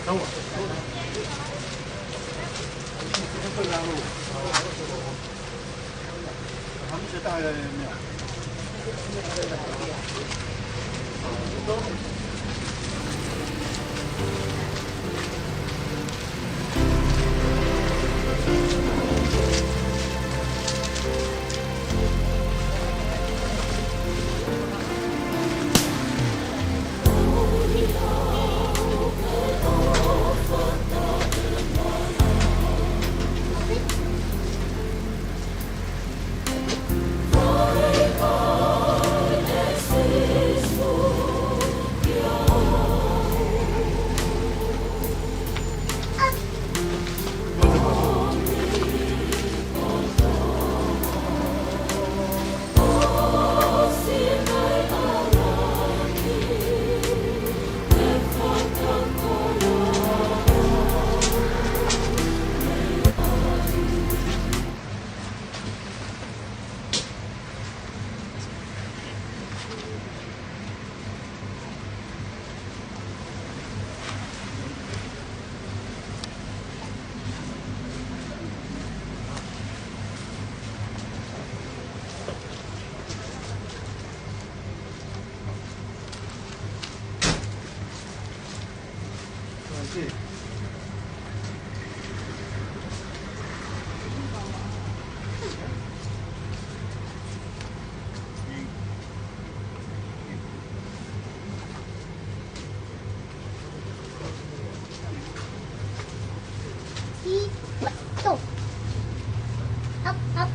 等会儿，他们是大概秒。 또. 업, 업.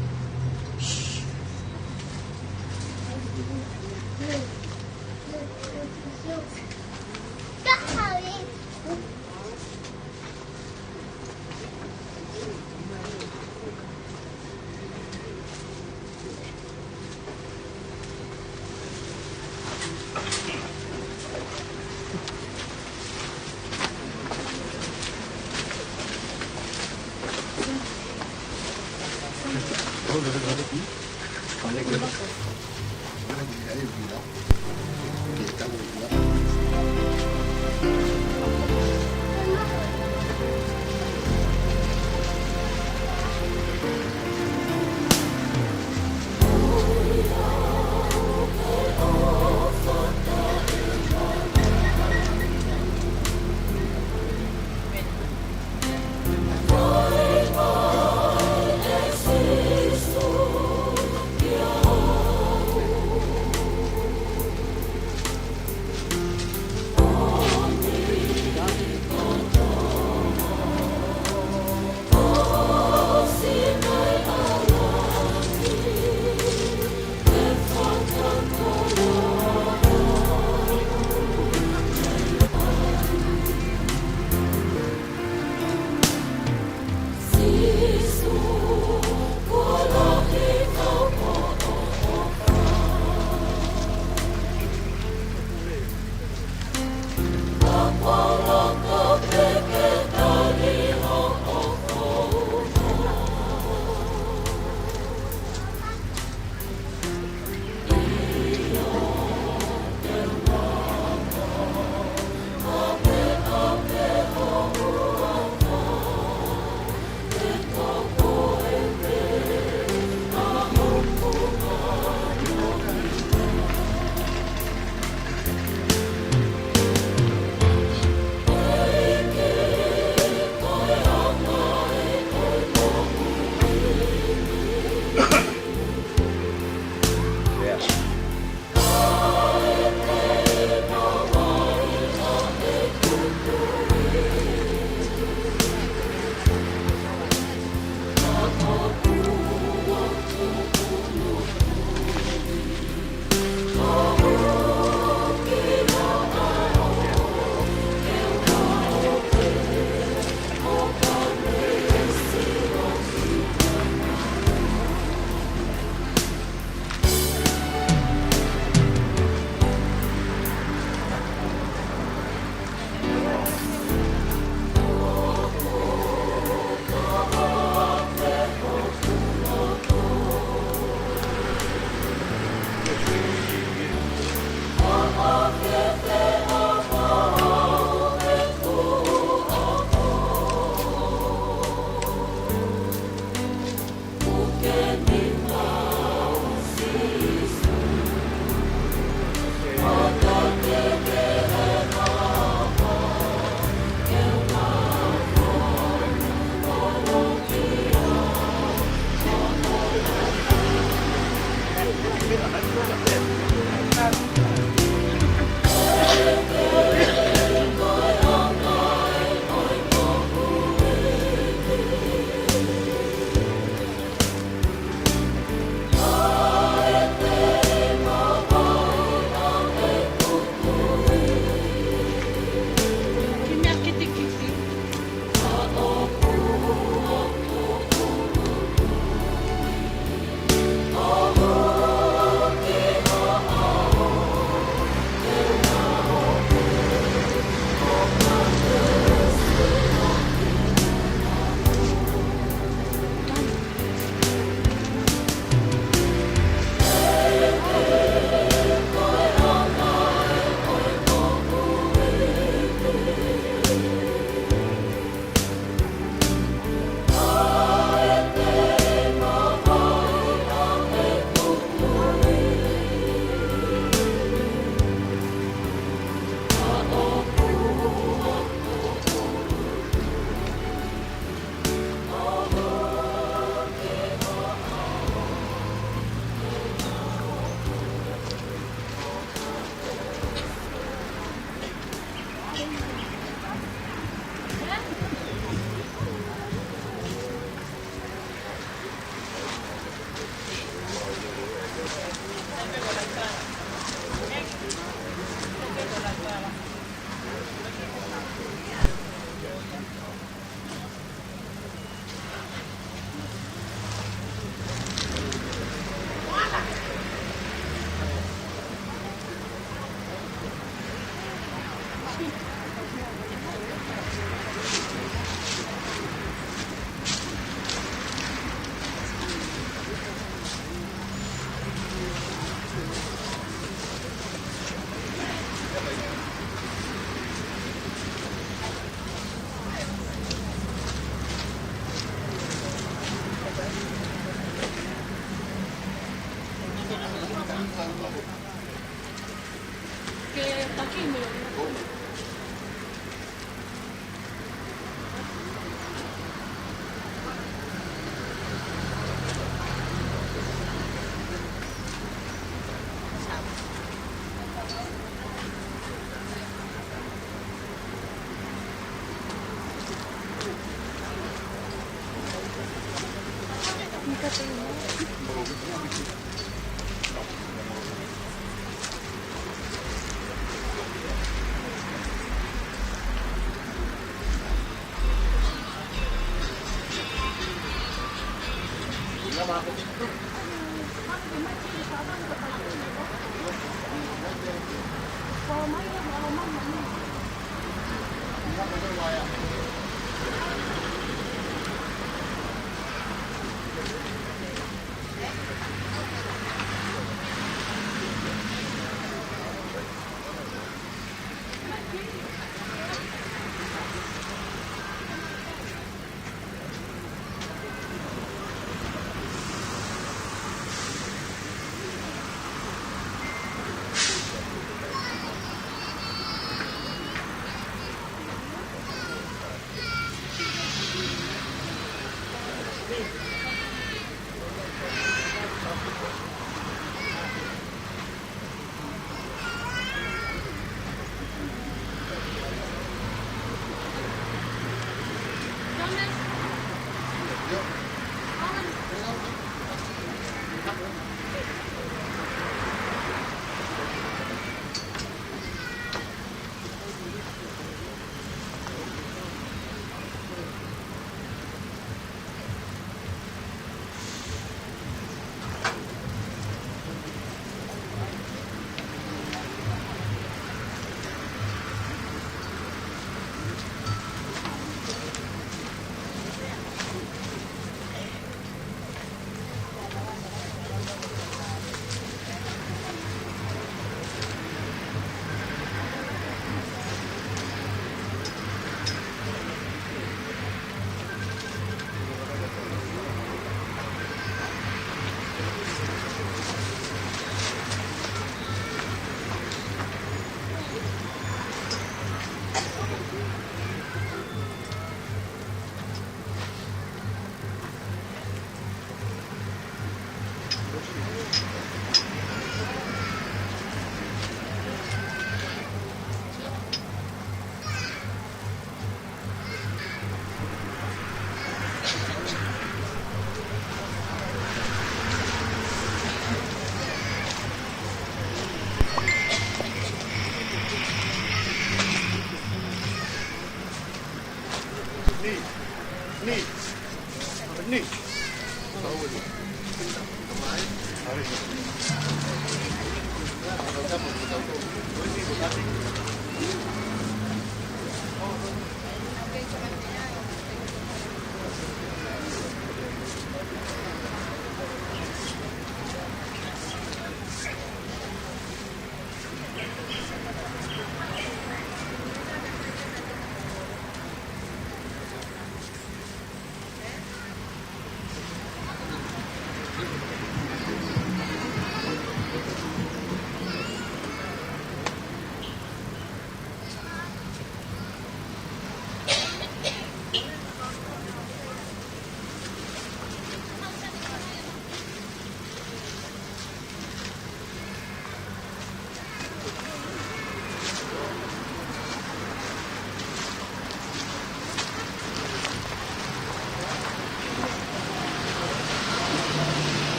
까하위.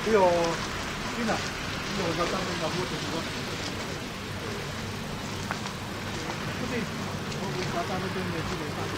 只有真的，我说当兵的不是说，不对，我当兵的基本上是。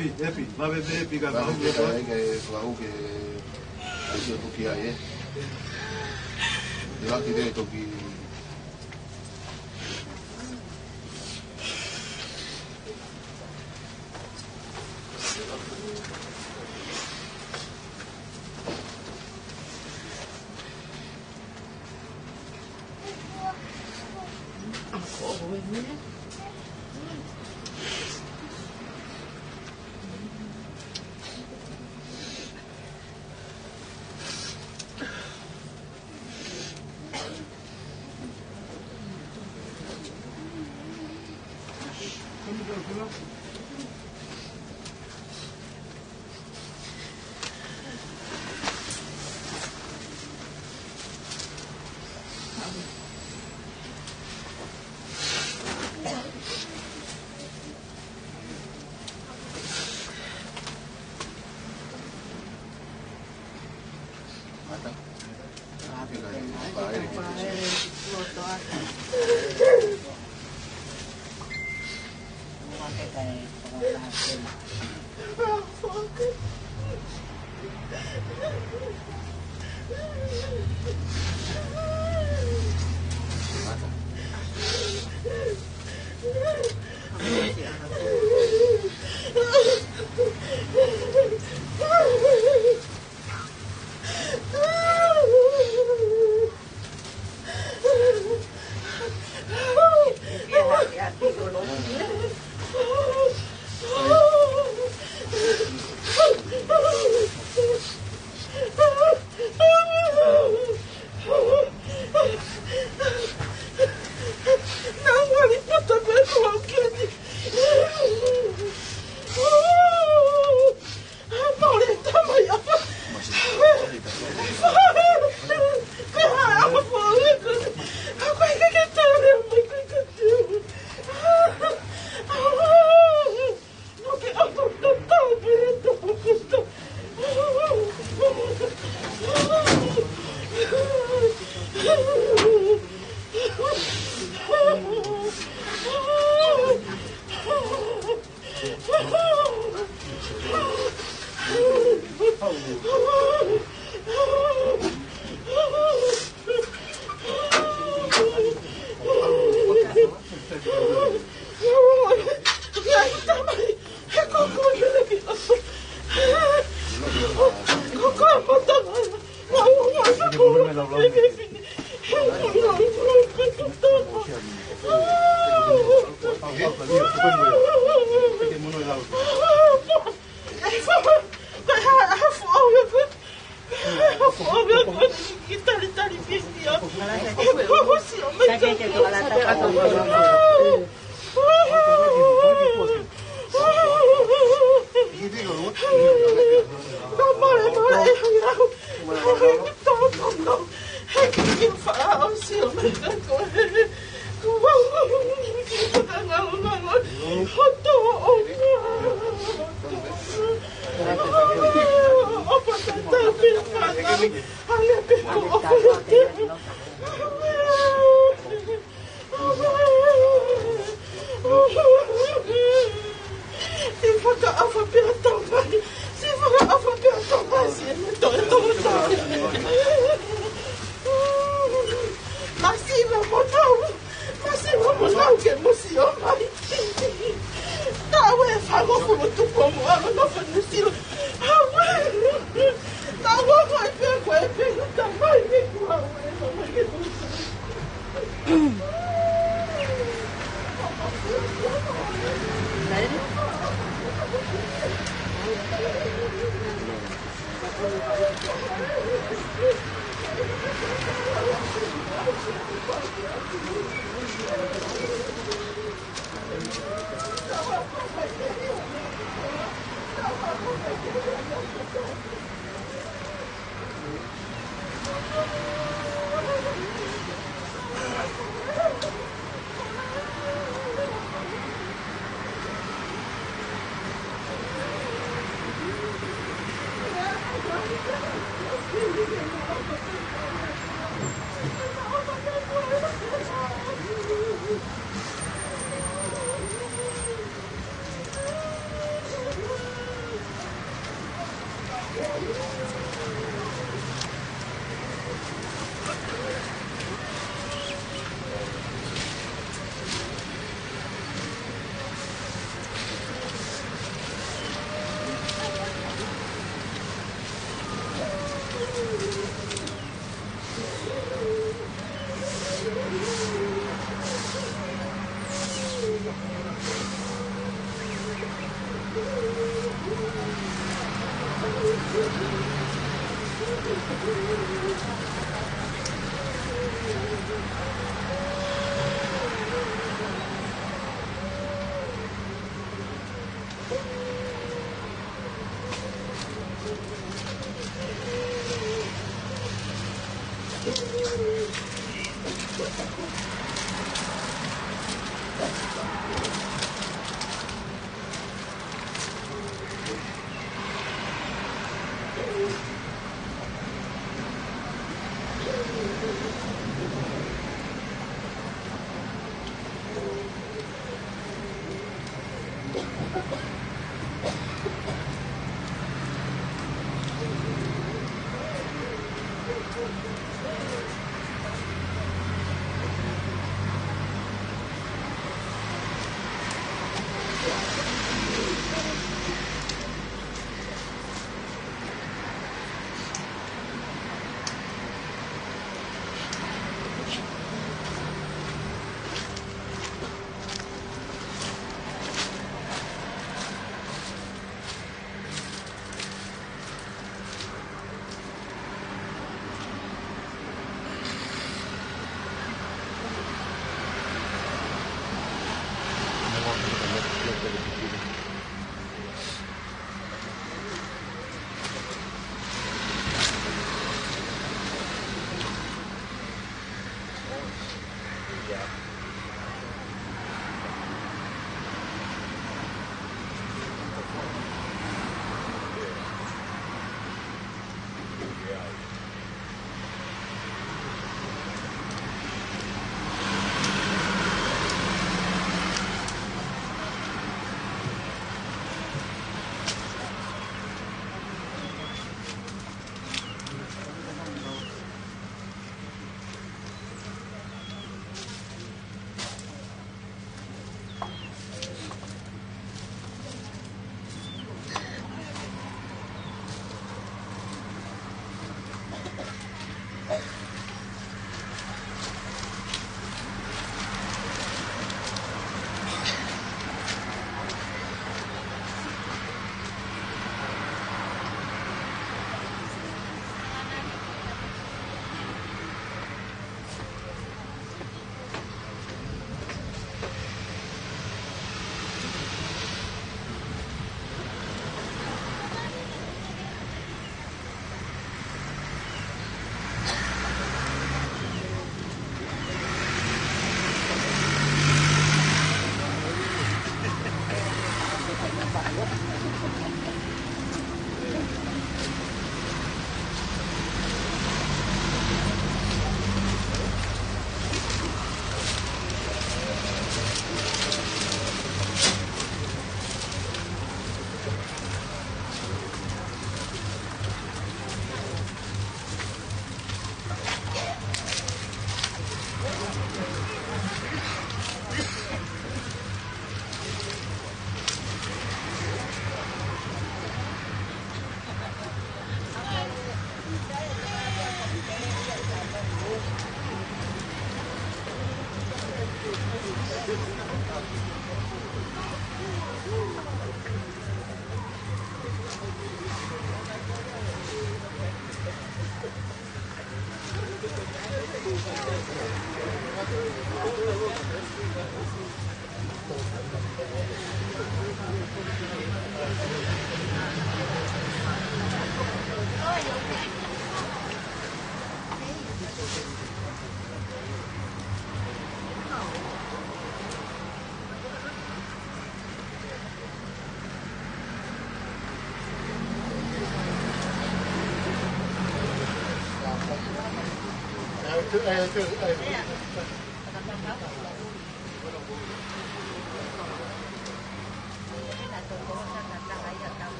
Epi, va bebe Epi ka Va ba que cae que suau que hay que toki ahí. Yo aquí de toki. Tá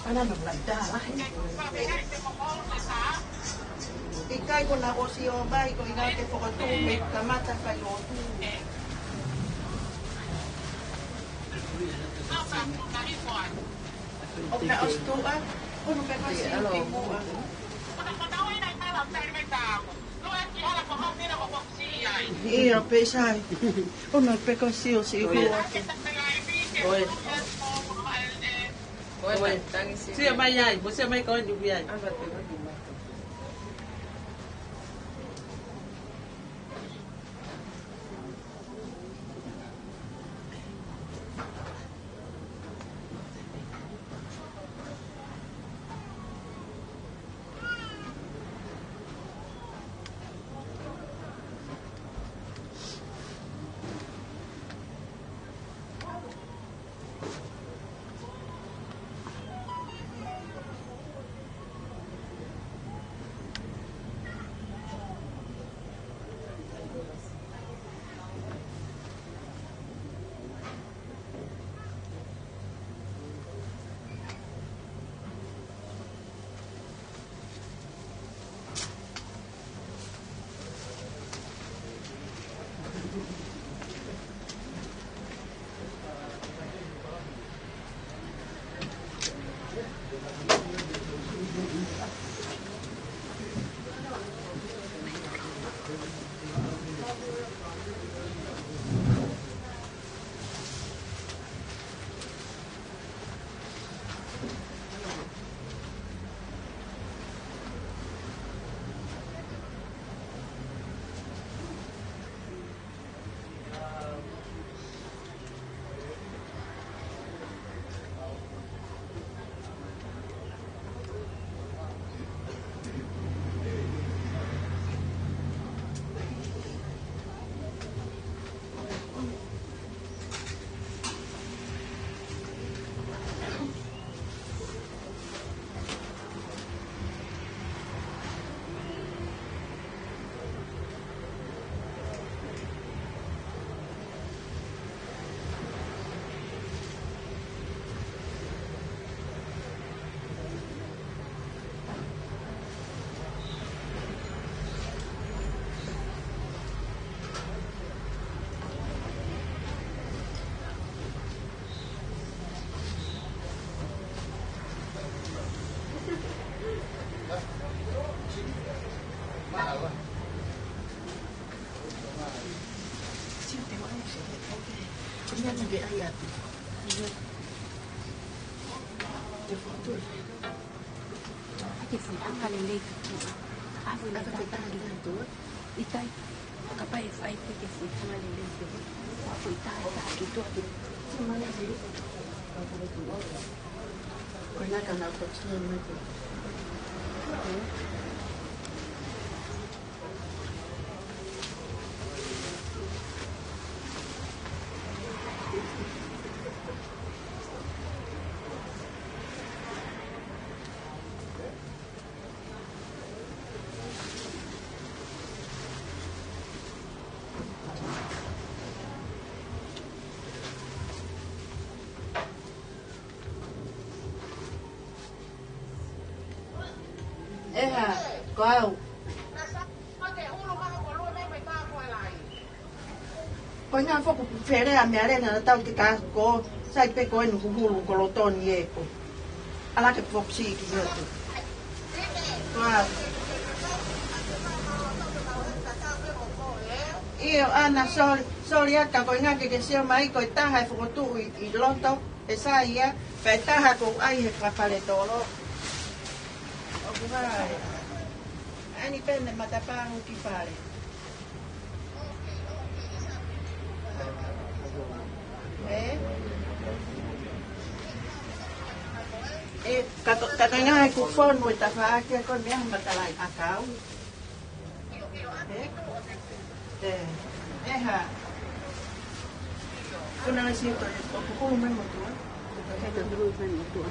Anak belajar lah. Ikai ko na o si Obay ko inate po ko tumit kamata kayo. Og na ostua, kuno pa pa si mo. Iya, pesai. Ono pe ko si o si ho. Oi. Oi, siya may yay, mo siya may kawan yung yay. atu. Te whakatui. Ake fui hanga le lei katua. Afu le Aka te tāki katua. I tai. Ka pai e whai pe ke fui hanga le lei katua. Afu i tai tāki toa. Koe naka nā kotua mai te. Eha, ko au. Ko ngā whaku where a mea rena na tau te kā ko sai pe ko enu kuhulu ko lotoni e ko. Ala ke whaku si ki atu. Ko au. Io ana sori aka ko ngake ke seo mai ko taha e whakotu i loto e sa ia pe taha ko ai he kapale tolo. Vai. Ani penne matapangu ki pare. Kata nga ku phone mo ta fa ke kon me matalai akau. Ha. Kuna si to ko mo mo to. Ka dulu man mo to.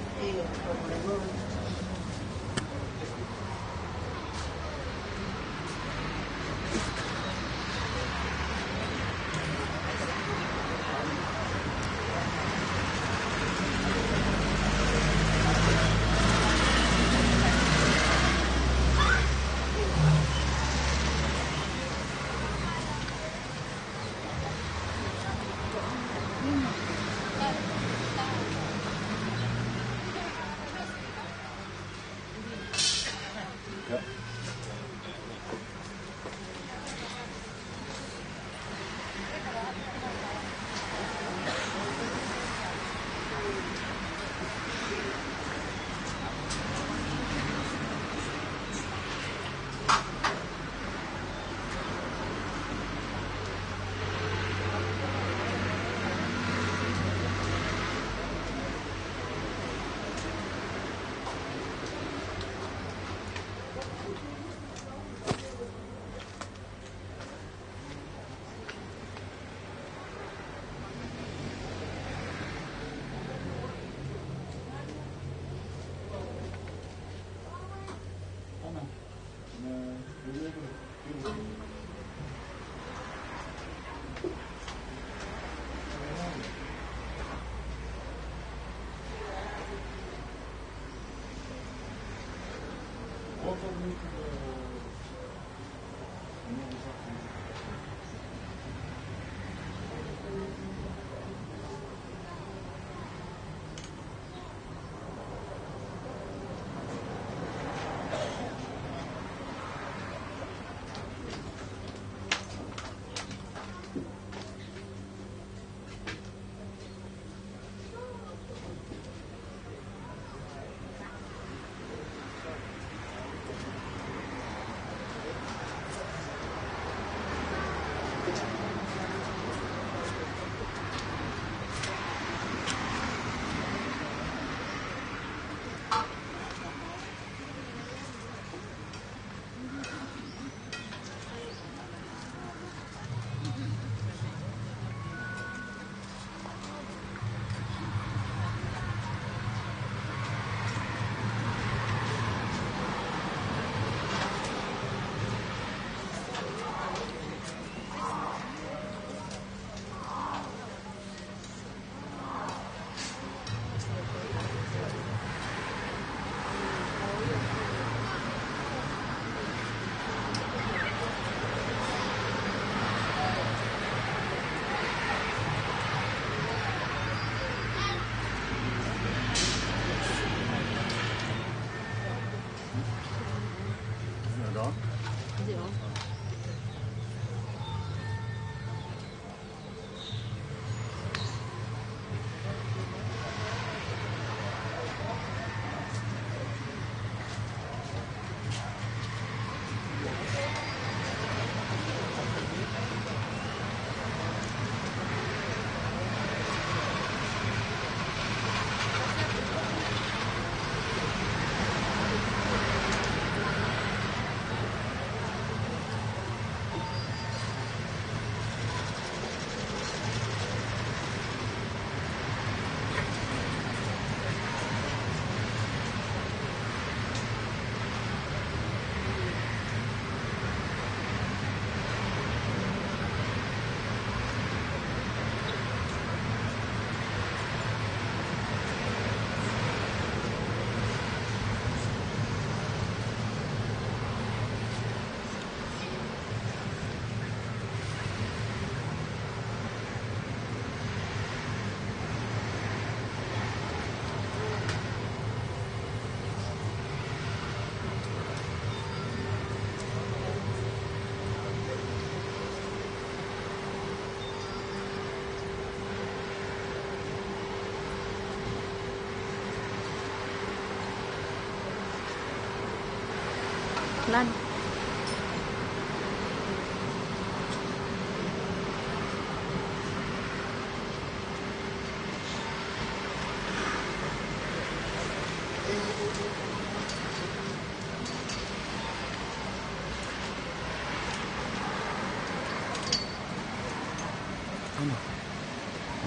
Nan.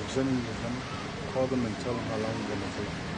Send them, call them and tell them how long it's going to take.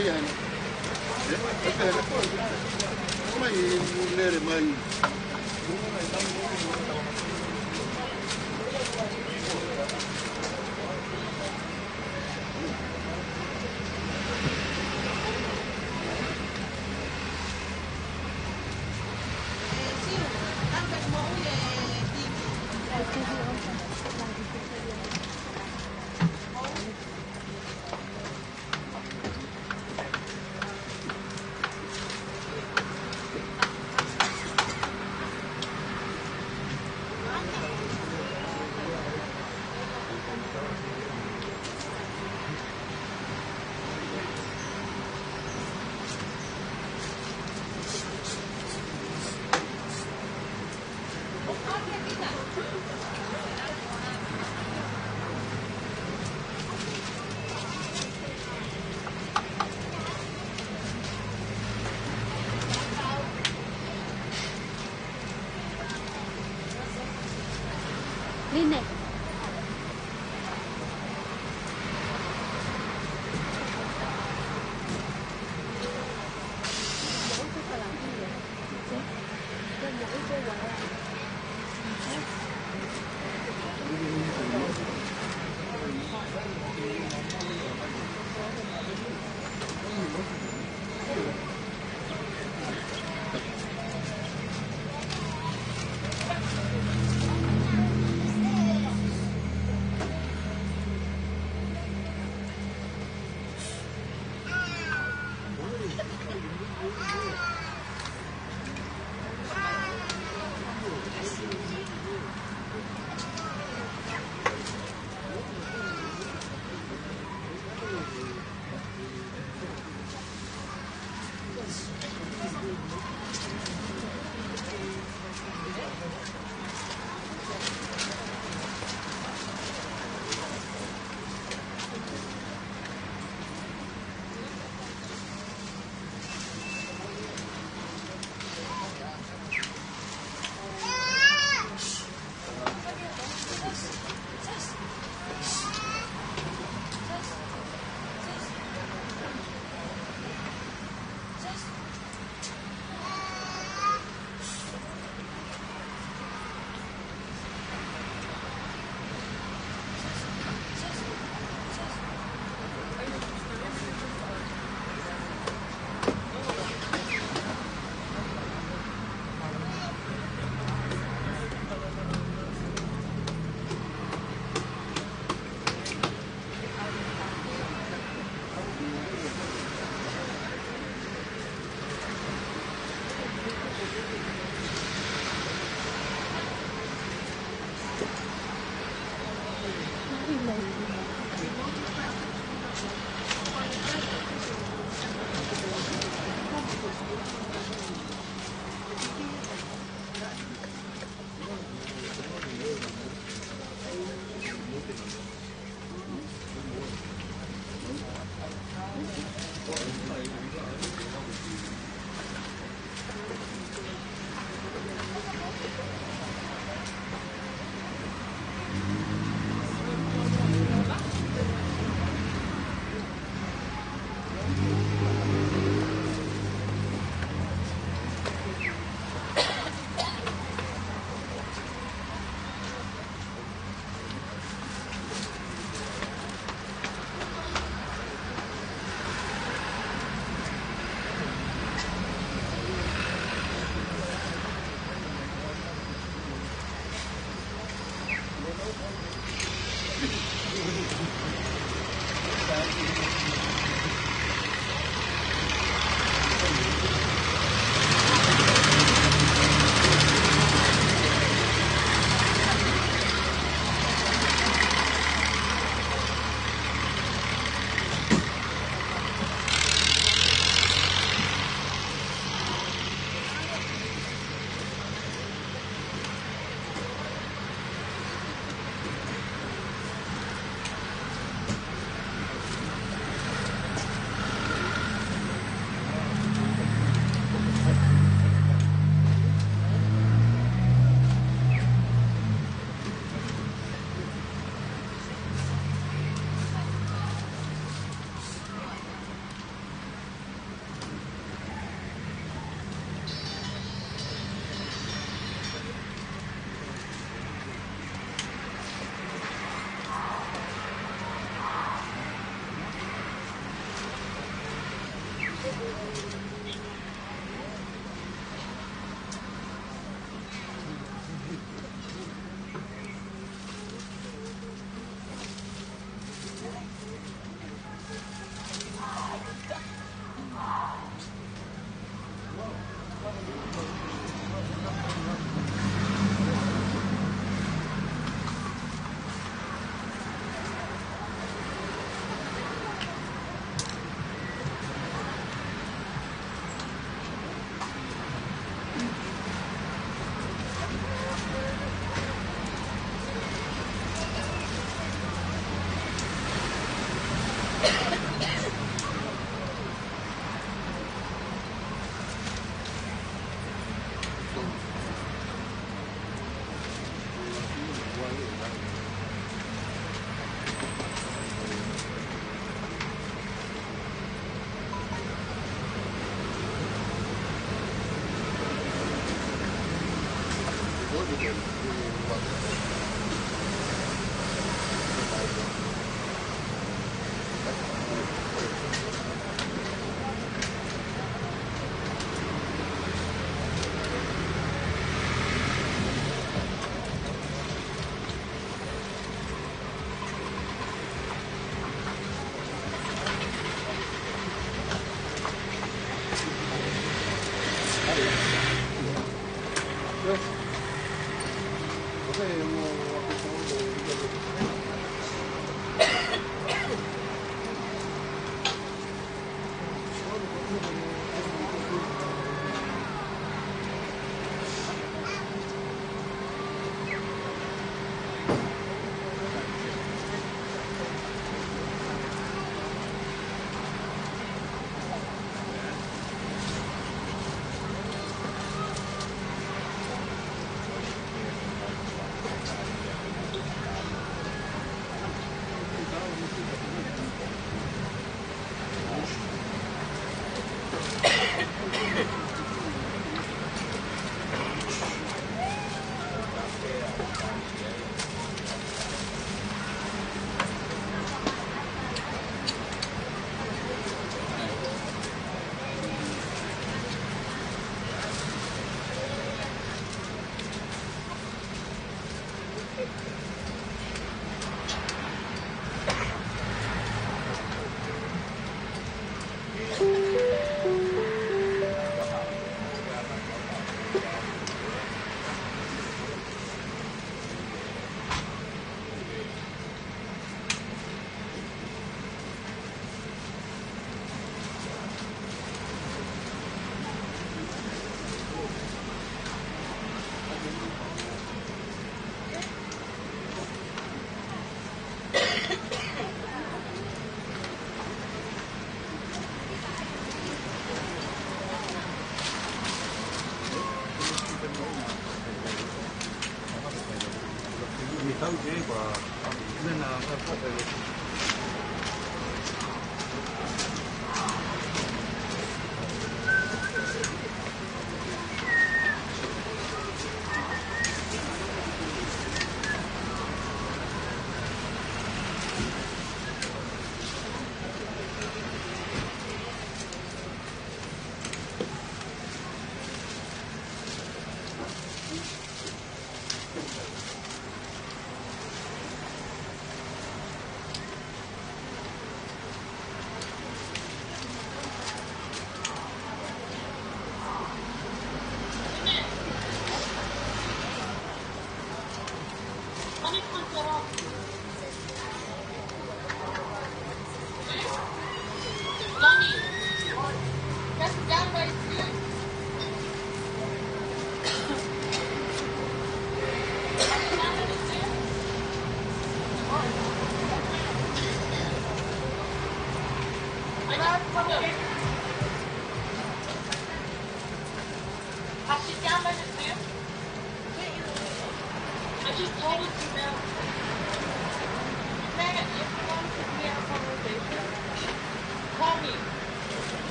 yani. Mai mulher mai. Line.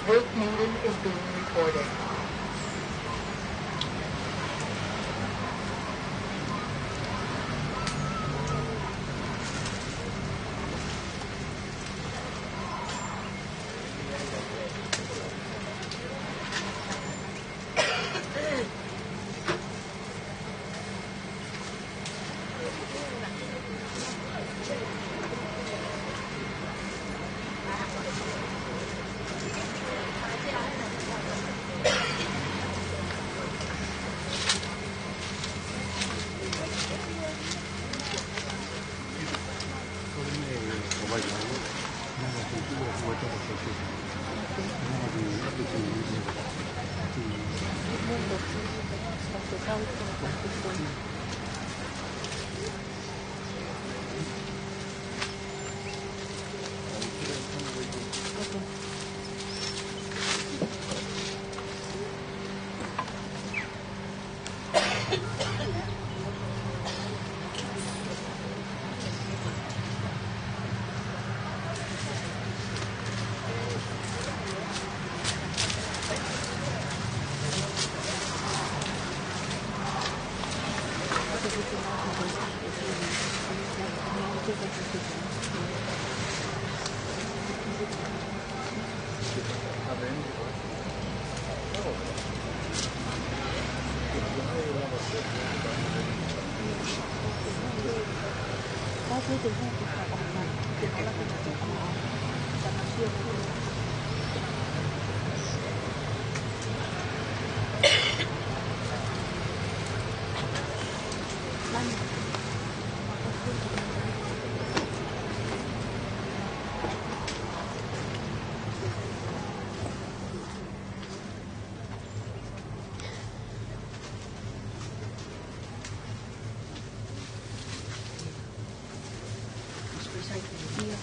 Voice message is being recorded.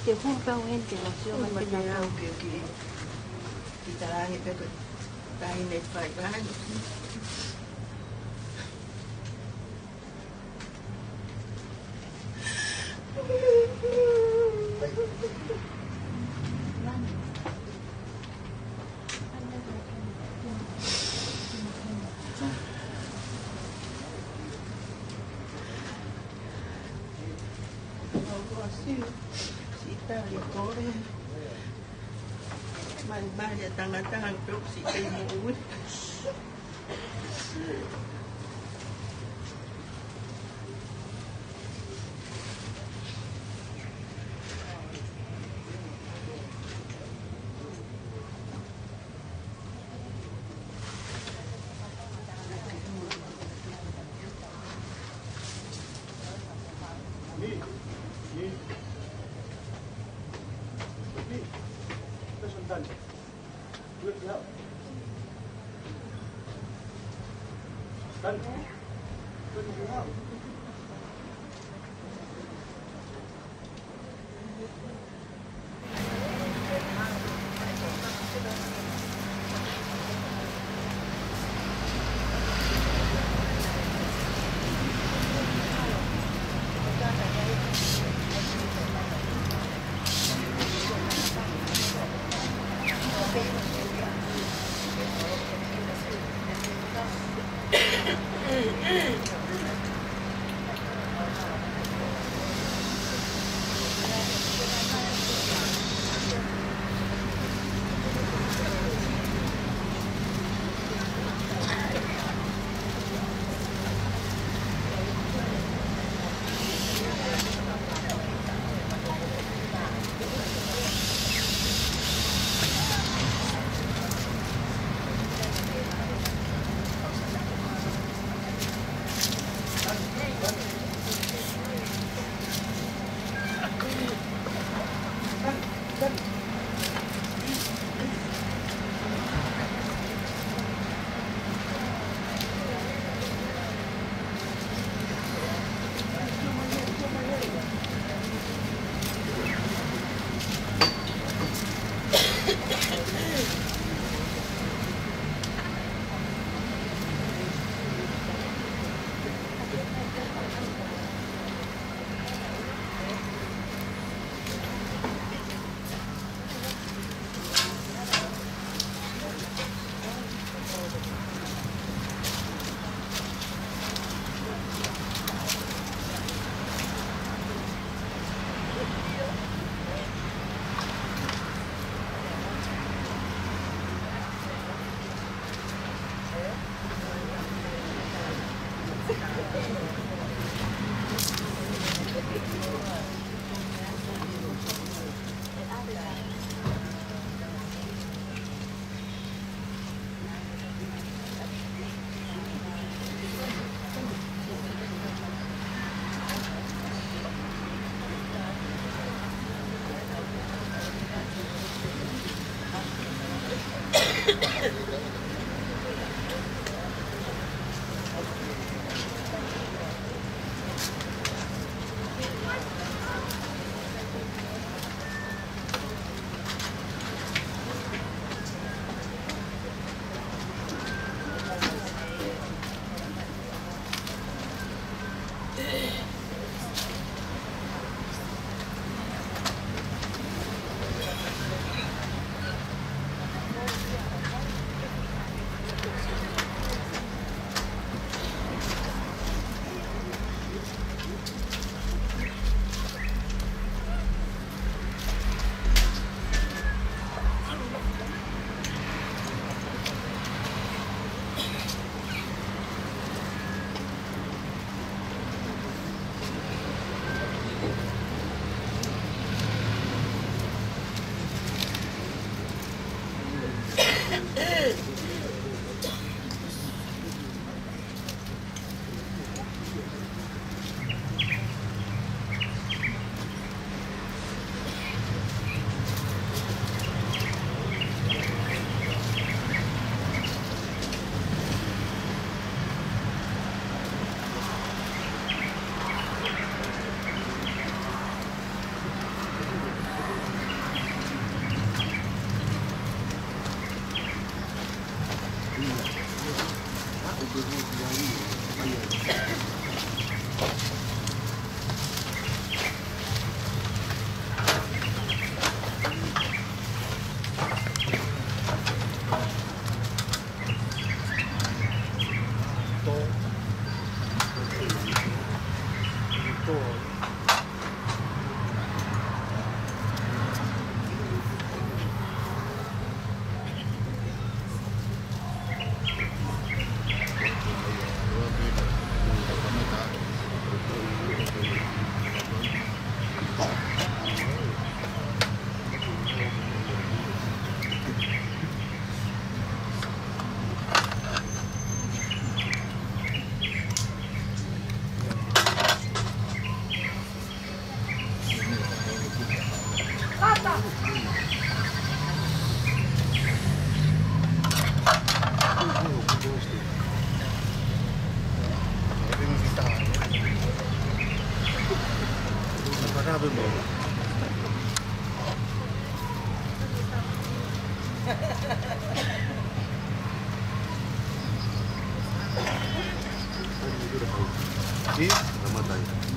Te junta gente, no sé, Kung magkaya okay. Kita langit ako. Dahil net 5 anos. Si Italia corre. Malbaya tangan-tangan pero si Timo. Sì, la madai.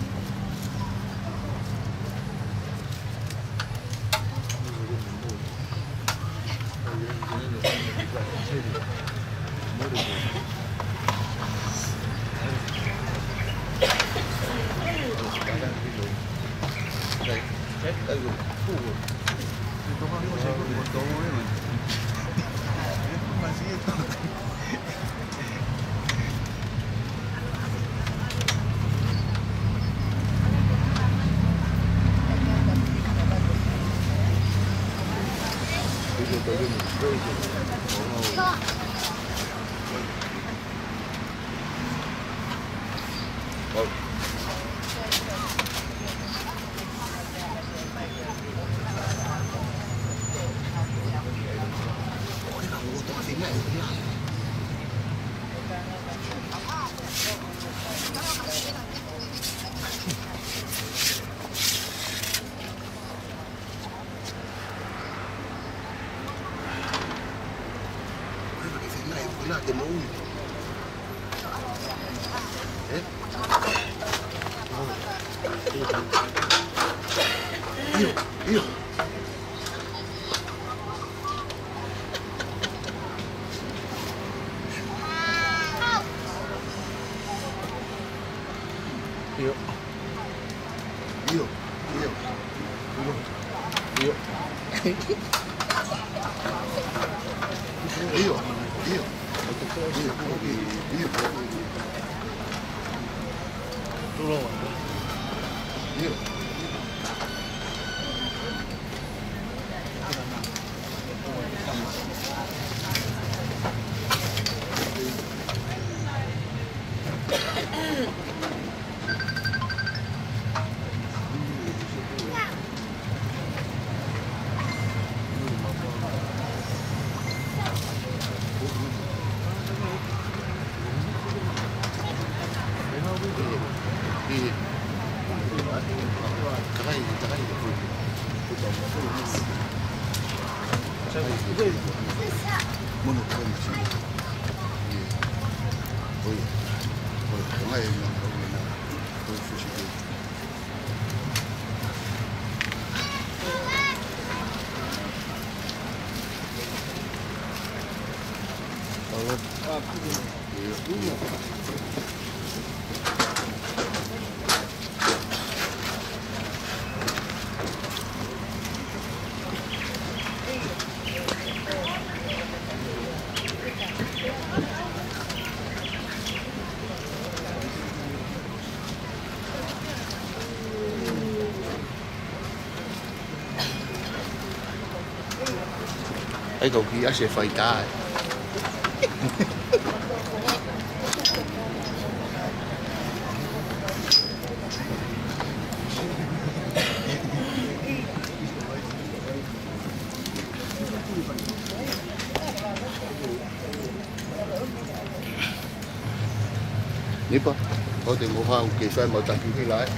Quella che noi. Io. Cái cầu kia sẽ phải ta. Nếp á, có tiền mua hoa kỳ xoay mọi tầng khi lại.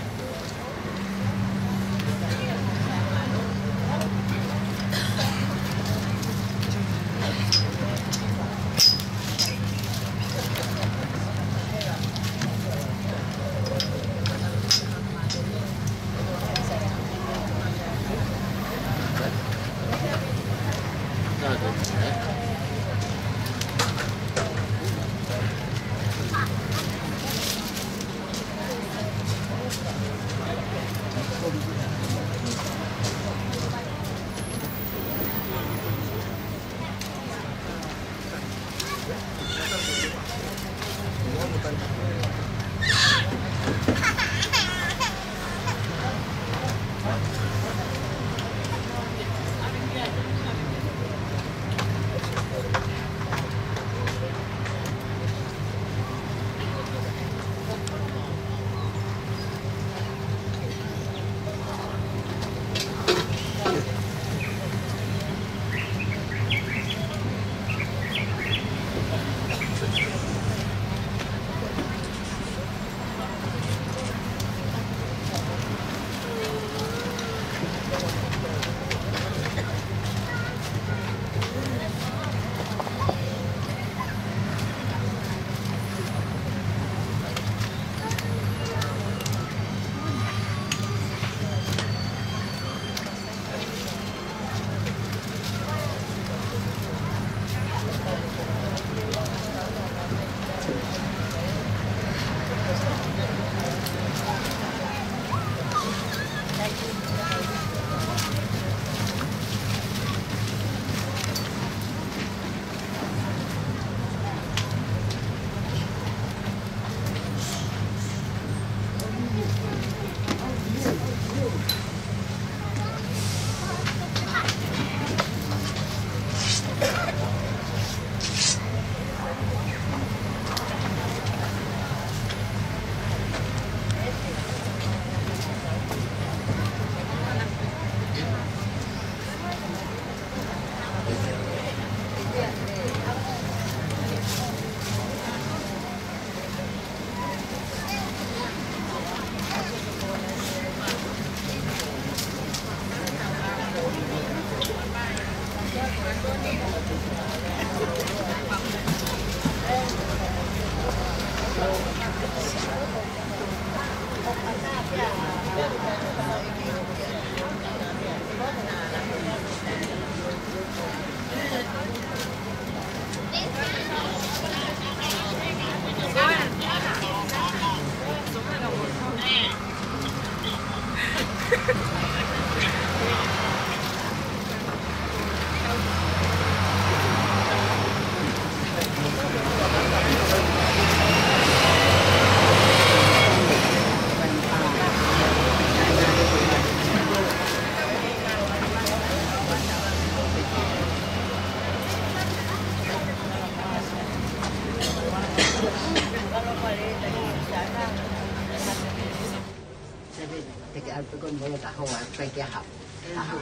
mo ka ho pa kaya ha.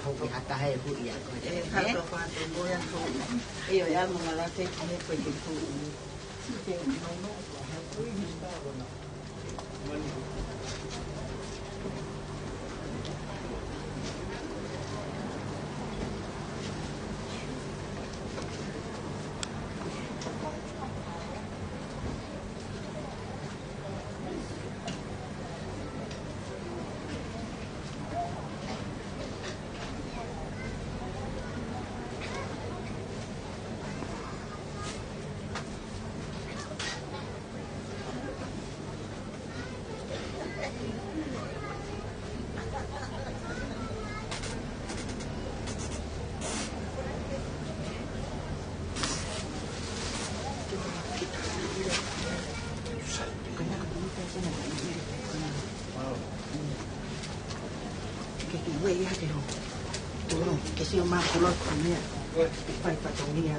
Ho ka ta hai hu ya ko. Hato kwa to mo yan ko. Iyo ya mga late kami ko ko. Way out there. Tolong, kasi yung mga kulot ko niya. Ipay pa itong niya.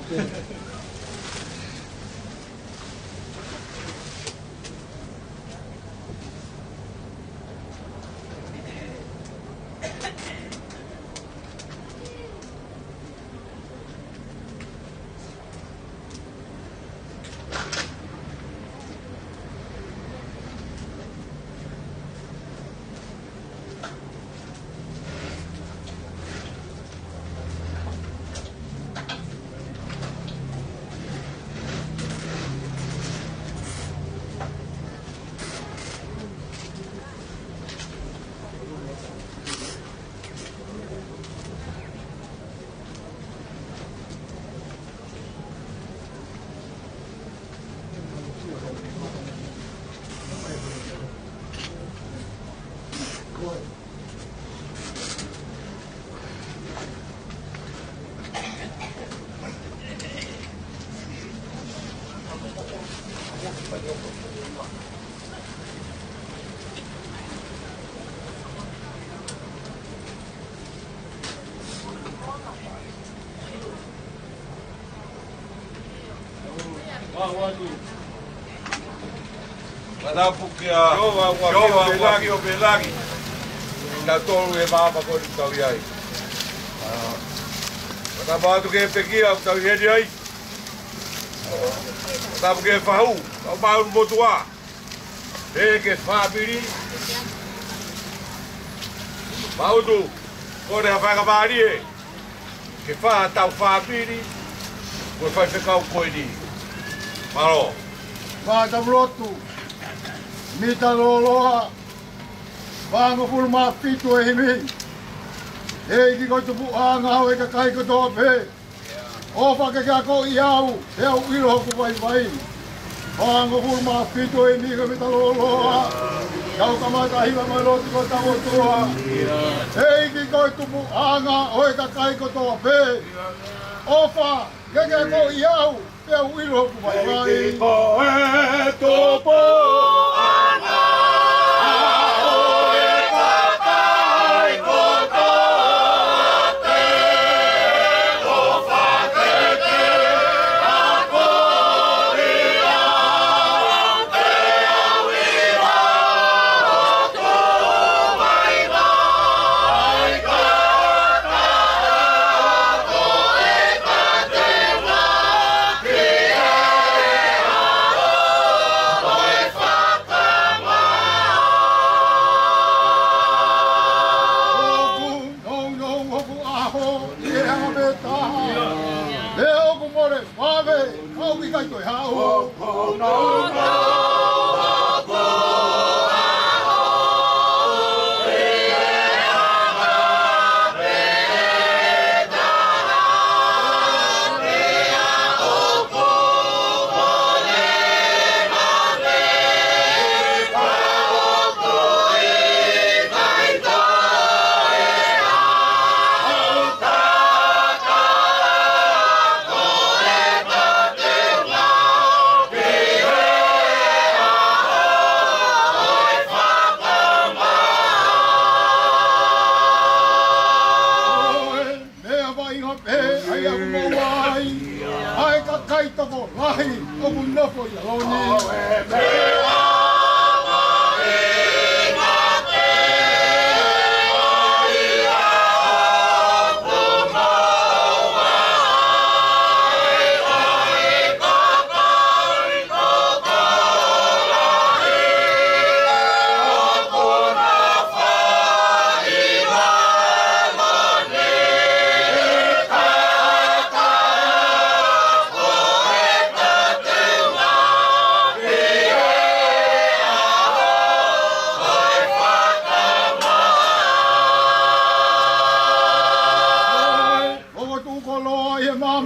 Manapukia, Joa, Belagi. Na tolu e mama ko ni tau ai. Manapu ke pekia o tau hedi ai. Manapu ke fahu, o mau motua. E ke fabiri. Mau tu, ko re fa bari e. Ke fa tau fabiri. Ko fa se kau koini. Malo. Vada brotu. Mita loloa. Vango fulma fitu e himi. Ei ki koitu puanga ho e ka kai ko toa pe. Opa ke kia ko iau. E au ilo hoku vai vai. Vango fulma fitu e himi ka mita loloa. Kau kamata hiwa mai loti ko tamo tua. Ei ki koitu puanga ho e ka kai ko toa pe. Opa ke kia ko iau. E au ilo hoku vai vai. Ko e topo.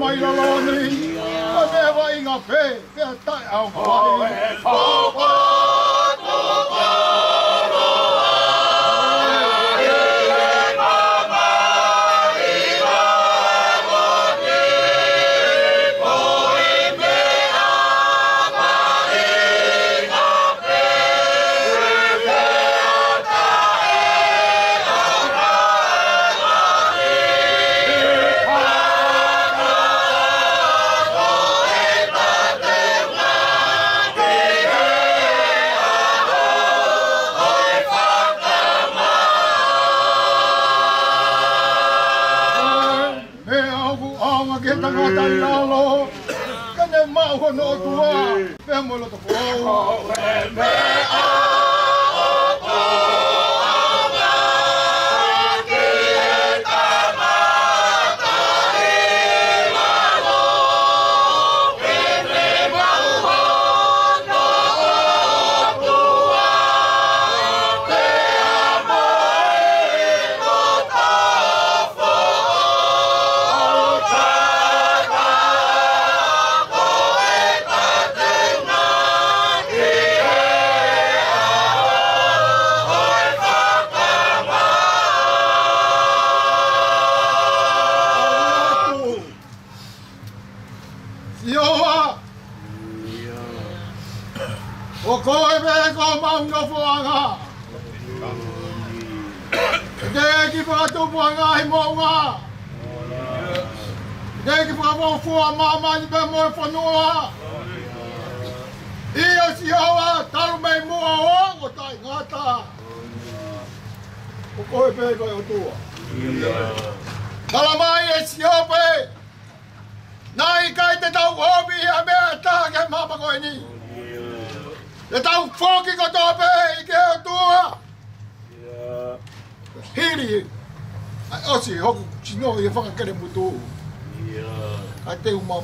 mai la loni. Ane wa inga pe, pe tai au mai.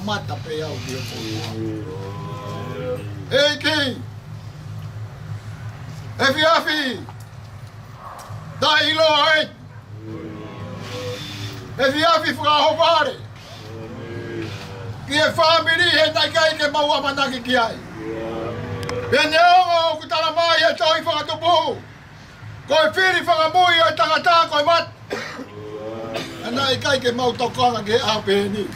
Mata pe au dia Ei ki Efi Dai lo ai Efi fra hovare Ki e family he dai kai ke mau amana ki ai Bene o ku tala mai e toi fra to bo Ko e firi fra moi e tangata ko mat Ana e kai ke mau to kanga ke a pe ni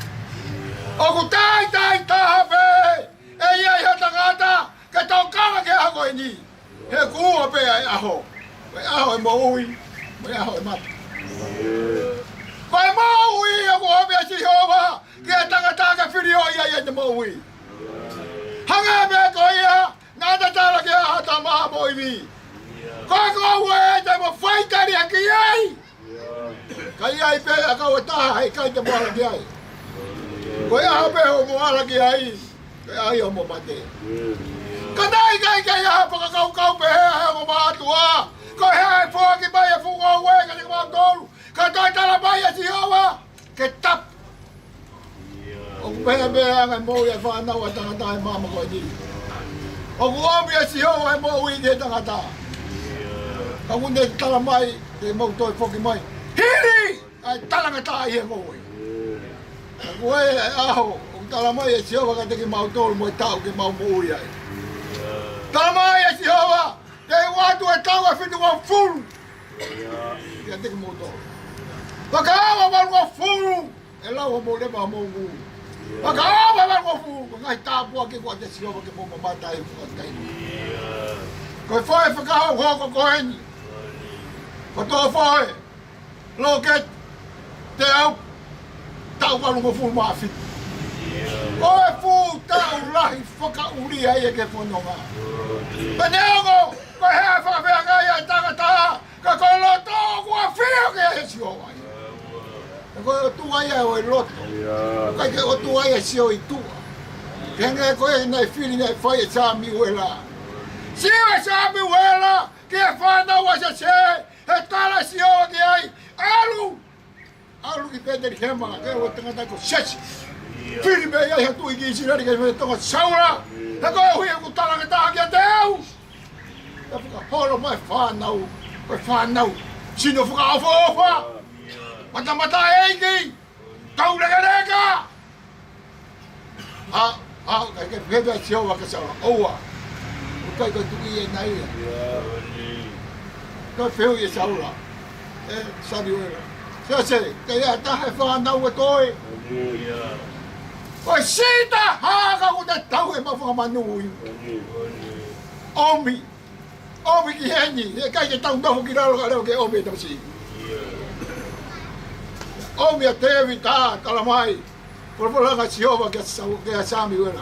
Oku tai tahape! E ia ia tangata! Ke tau kanga ke ako e ni! He kua pe ai aho! Pe aho e maui! Pe aho e mata! Koe maui ako hobi a Jehova! Ke tangata ke whirio ia ia te maui! Hanga me ko ia! Ngata tala ke aha ta maha mo i mi! Koe koe e te mo whaitari a ki ai! Ka iai pe a kau e taha hei kai te moala ki ai! Koe aha pe ho moala ki ai, koe ai ho mo mate. Ka nai kai kai aha paka kau pe hea ho maatua. Koe hea e fua ki mai e funga ue ka ni kama tolu. Ka toi tala mai e Jehova, ke tap. Oku pehe mea ngai mou e whanau a tangata e mama koe ni. Oku omi e Jehova e mou i ke tangata. Ka ngune tala mai, ke mou toi foki mai. Hiri! Ai talangata i e mou i. Koe e aho, o tala mai e Jehova ka teki mau tolu mo e tau ke mau mui ai. Tala mai e Jehova, ke watu e tau e whitu ngā furu. Ia teki mau tolu. Waka awa waru ngā furu, e lau ho mo lewa mo ngu. Waka awa waru ngā furu, ko ngai tāpua ke kua te Jehova ke mo mamata e fuatai. Koe whae whakahau hoko koheni. Ko tō whae, lo ke te au tau waru ngā furu maa whitu. Koe fu tau lahi whakauri ai e ke whanonga. Paneongo, koe hea whakawhea ngai ai tangata, ka koe loto kua whio ke e Jehova. Koe o tua ia o e loto. Kai ke o tua ia sio i tua. Kenge koe nei whiri nei whai e sāmi uela. Sio e sāmi uela, ke e whanau a se, e tala sio ki ai, alu! Alu ki Peteri Hema, ke o tangata ko sesi. Whiri me ia hea tui ki isirari ke me tonga saura. He koe hui e ku tala ke taha ki a teu. E whaka holo mai whanau, koe whanau. Sino whaka ofa. Mata eiki, tau reka reka, cái phê chiều và cái sao ô à cái tụi yên này cái phiếu gì sao là sao đi rồi sao sẽ cái ta hay phá đâu của tôi ôi xí ta ha cái cũng đã tao em mà phá nuôi ôm bị cái gì nhỉ cái tao đâu cái đó là cái ôm bị đâu gì ôm bị thế vì ta calamai por favor nga siyo ba kaya sa mi wala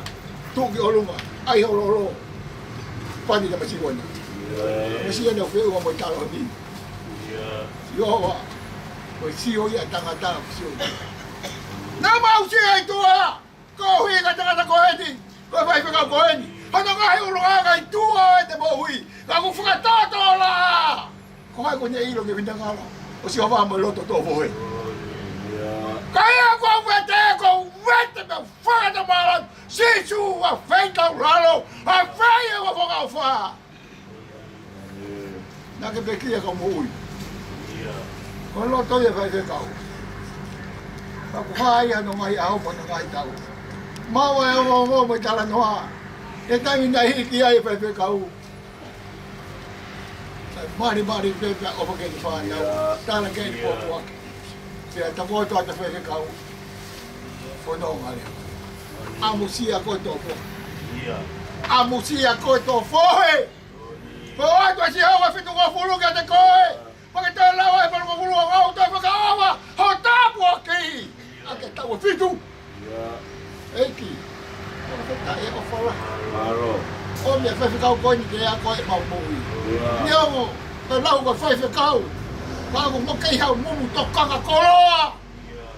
tugi olunga ay hololo pani ka masiwan masiyan na feo mo talo ni yo wa o siyo ya tanga siyo na mau siya ito ah ko hui ka tanga ko edi ko vai ka ko edi hana nga ay olunga ka ito de mo hui ka ko fuka toto la ko ay ko niya ilo ke bindangala o siyo ba mo loto to boy kaya ko vete me fora malan se tu a feita ralo a feia o foga fa na que bequia como ui ko lo to ye vai ka ko vai ano mai au mo na ai tau mau e o mo tala noa e tai na hiki ai vai ka u mari pe o foga ni fa na tala ke po se ta ko to ta fe ka u no ngale amusia ko to fo amusia ko to fo he ko to si hawa fitu ko fulu ka te ko pa ta la wa pa ko fulu ko to fa ka wa ho ta po ki ake ta wo fitu eki ta e ko fo maro o me fa ka ko ni ke ko e ma mo wi ni o ta la ko fa ka pa ko mo ke ha mo to ka ko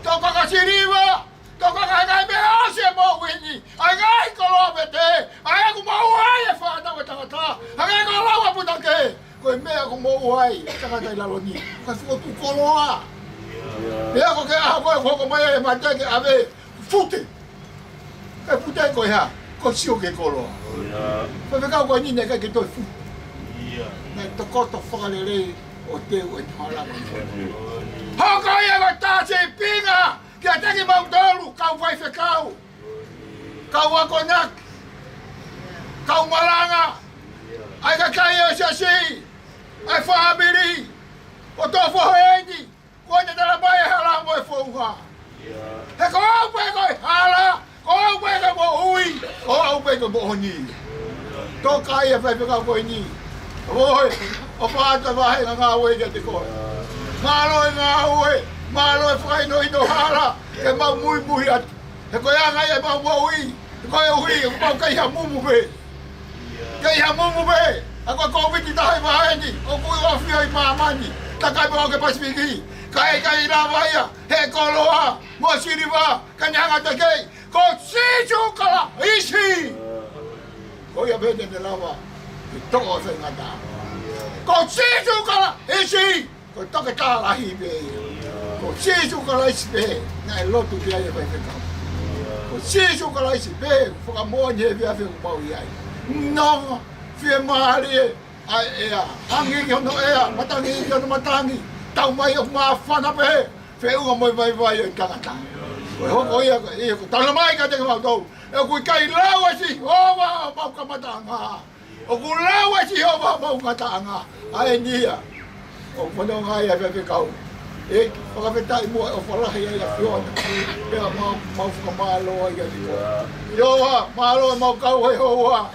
to ka siriva toka ka me ase mo wini ai ko lo bete ai ko mo ai fa ta ta ta ai ko lo wa puta ke ko me ko mo ai ta ka la lo ni ka fu tu ko lo a me ko ke a ko mai ma ta ke ave fute e fute ko ya ko si o ke ko lo fa ka ko ni ne ka ke to fu na to ko to fa le le o te o hala ha ko ya ko ta se pinga que até que mau dolo, kau vai fekau, kau akonak, kau malanga, ai ka kaya si, ai family, o to foheni, quando ela vai hala mo foha, he kau vai ko hala, kau vai ko hui, kau vai ko boni, to kaya vai fekau ko ni, oi, o pata vai nga we ke te ko, malo e fai no hala ke mau mui at e ko ya ngai e mau ui ko e hui ko kai ha mumu be ako ko viti dai vai ni o ku o fi ai mama ni ta kai mo ke pasifiki kai la vai he ko loa mo siriva kanyanga te ke ko si chu kala isi ko ya be de lava to o se ngata ko si chu kala isi ko to ke kala hi be ko sisu ka lai sipe na lotu dia ia vai ka ko sisu ka lai sipe fo ka mo nye via fe ko mau ia no fie mari ai ea angi yo no ea matangi yo no matangi tau mai o ma fana pe fe u mo vai ka ta ko ia ko tala mai ka te mau do e ku kai lawa si o wa mau ka matanga o ku lawa si o wa mau ka tanga ai nia o fono ngai ia fe ka e ka veta mo o fala ia ia fiona pe mau fuka malo ia yo wa malo mau ka ho wa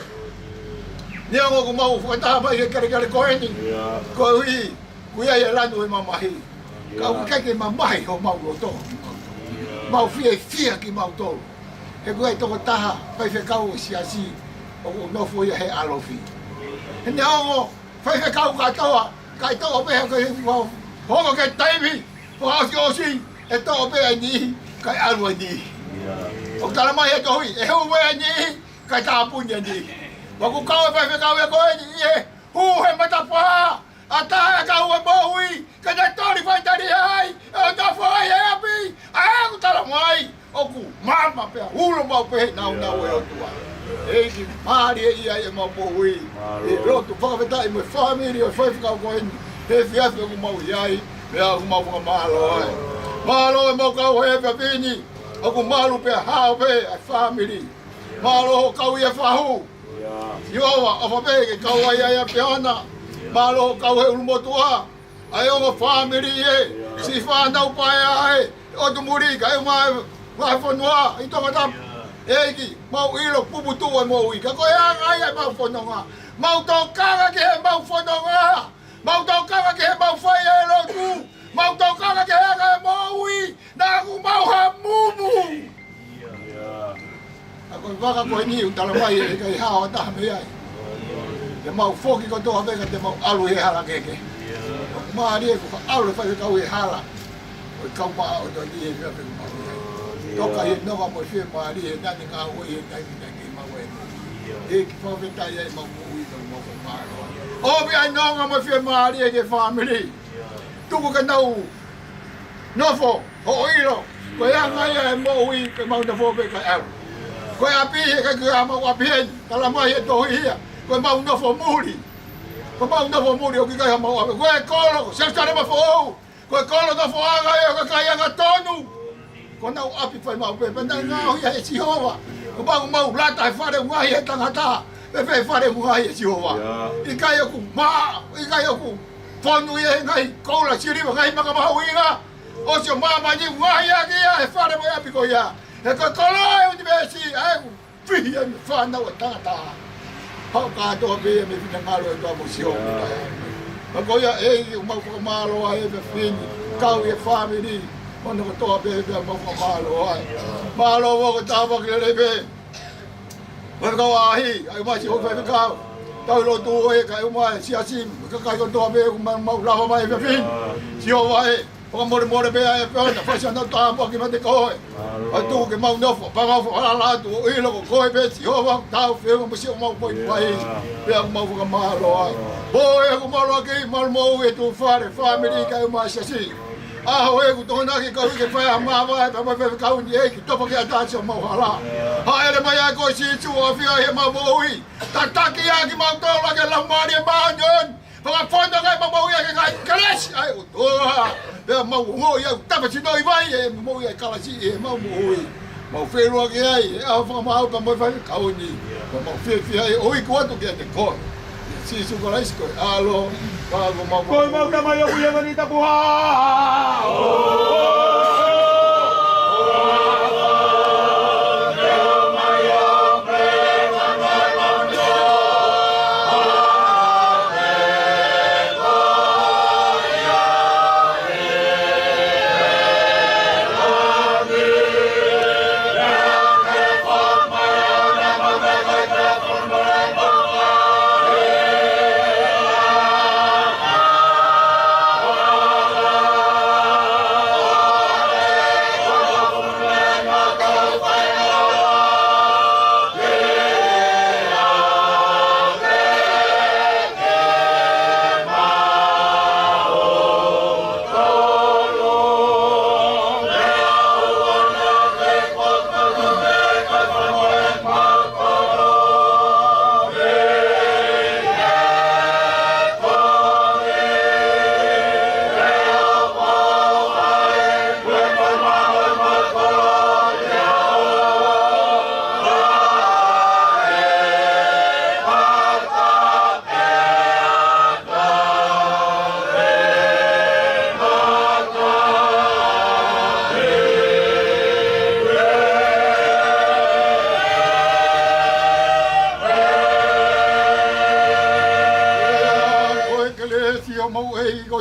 ni ngo ko mau fuka ta ba ia kare ko ni ko wi ku ia la no ma mai ka ke ma mai ho mau lo to mau fie ki mau to e ko to ta pa fe ka o sia si o no fo ia he alofi ni ngo fa fe ka to be ko Hoga ke taivi, whaasi osi, e tō pēa ni, kai arua ni. O tala mai e tohui, e hu wea ni, kai tāpunya ni. Waku kau e pēwhi kau e koe ni, hu he matapā, a tā e kau e mōhui, kai te tori whaitari ai, e o tā whai e api, a e ku tala mai, oku mama pēa, hulu mau pēhe nau e otua. Eiki maari e ia e mau mōhui, e rotu whakawhetai mo e whamiri o whaiwhi kau koe ni. He fiafi o mau iai, mea o mau malo ai. Malo e mau kau he pia pini, o ku malu pia hao pe, a family. Malo kau ia fahu. Iowa, apa bege kau ia piana. Malo kau he ulmotua. Ayo ngo family e. Si fa nau pa ai. O tu muri kai mai fonua ito matap. Eki, mau ilo puputu mo ui. Ka ko ia ai mau fononga. Mau to kanga ke mau fononga. Mau to kanga ke mau fai e lo tu. Mau to kanga ke mau ui. Na ku mau ha mumu. Ako baka ko ni utala mai e kai ha ta me ai. Ke mau foki ko to ave ka te mau alu he hala keke. Ma ri ko alu fa ka we hala. O ka ma o to ni e ka pe ma. To ka ye no mo fe ma ri e na ni ka we e na ni ma we. E ki fa ve ta ye ma mo ui to mo ko ma. O bi ai no mo fe ma ri e ke family. Tu ko ka nau. No fo, o ilo. Ko ya ngai e mo ui ke mau na fo pe ka au. Ko api ka ka mau api kala mai e to ia. Ko mau no fo muri. Ko mau no fo muri o ki ka mau api. Ko e kolo, se sta ma fo. Ko e kolo no fo aga e ka ia ga tonu. Ko na api fai mau pe na nga ia e si hova. Ko mau lata e fare ngai e tangata. E fe fare ngai e si hova. I ka ia ku ma, i ka ia ku fonu e ngai ko la siri ngai ma ka mau inga. O se mama ni ngai ia e fare mo api ko ia. E ko kolo e uti besi ai fi e fa na o tangata. Hau ka to be me fina ngalo e to mo sio. Ma ko ia e mo ko malo ai be fin kau e family. Ono ko to be be mo ko malo ai. Malo mo ko ta mo ke le be. Wa ka wa hi ai ma si o fe ka. Tau lo tu e ka ma si asim ka ka ko to be mo la ma e be fin. Sio wa e o more be ai pe na fa na ta mo ki ma te ko. A tu ke mau no fo pa ga fo ala tu i lo ko e be si o wa ta fe mo si mo po pai. Pe mo ko ma lo ai. Bo e ko ma lo ke mal mo e tu fare family ka ma si si. A ho e ko to na ki ka ke fa ma va pa ma fe ka un e ki to pa ke ta si mo hala. Ha e le mai a ko si tu o fi a ma bo i. Ta ta ki a ki ma to la ke la ma ni ba nyon. Pa fondo ka ma bo i ke ka crash ai o to. Pe mau ngo ia tapa si doi vai e mo ia kala si e mau mo i. Mau fe ro ke ai a fa ma pa mo fa ka oni. Pa mau fe ai o i ko to ke te ko. Si su ko lai ko alo pa mo mau. Ko mau ta mai o ia ni ta buha.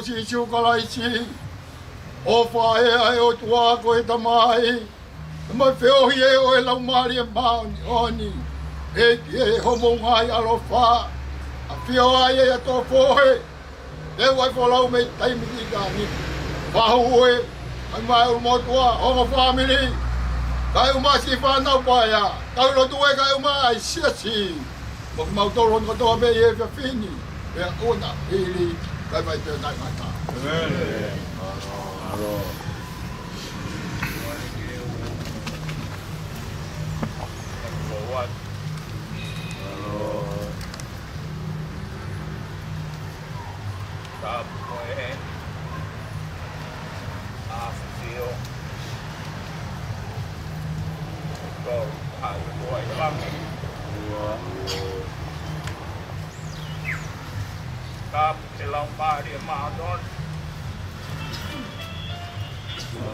Si chu ka lai chi o fa e ai o tua ko e tamai ma fe o hi e o e lau mari e ma oni e ki e homo ngai alo fa a fi o ai e to fo he e wai fo lau me tai mi ki ka ni fa hu e ai mai o mo tua o mo family kai uma si fa na pa ya kai lo tu e kai uma ai si si mo mau to ron ko to be e fe fini e ona ili kai vai te nai mata. Amen. Alo. Alo. Sabe, Go. Buat dalam. Kap dalam dia Madon.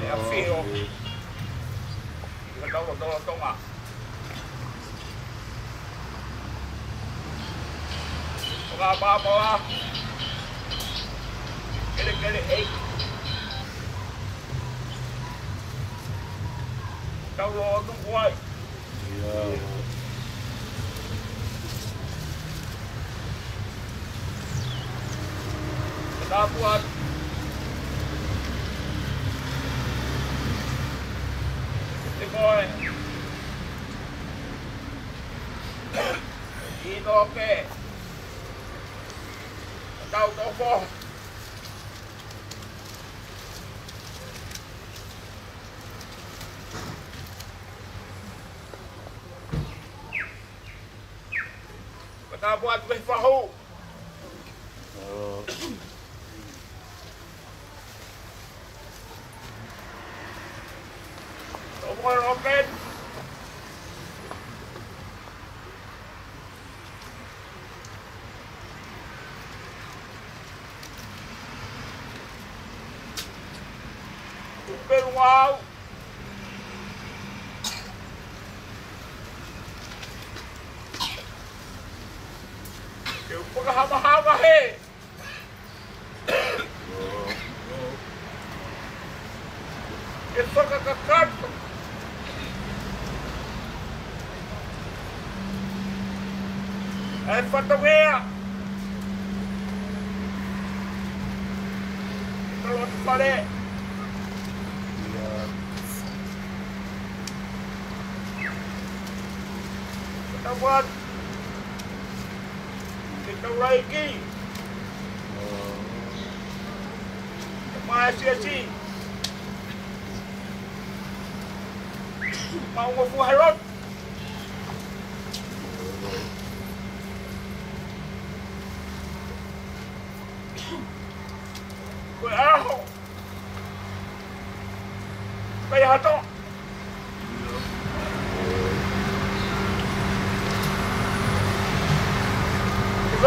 Dia feel. Kita tahu tengah. Apa-apa. Kali. Tahu tu kuat. Ya. Kita buat. Boy. Itu okey. Tahu toko. Kita buat befahu. Toko roket. Wow. Eu vou hama he. Isso que canto. É fotografa. Kalau tu balik. Buat kita lagi masih mau ngefuharot kaya hato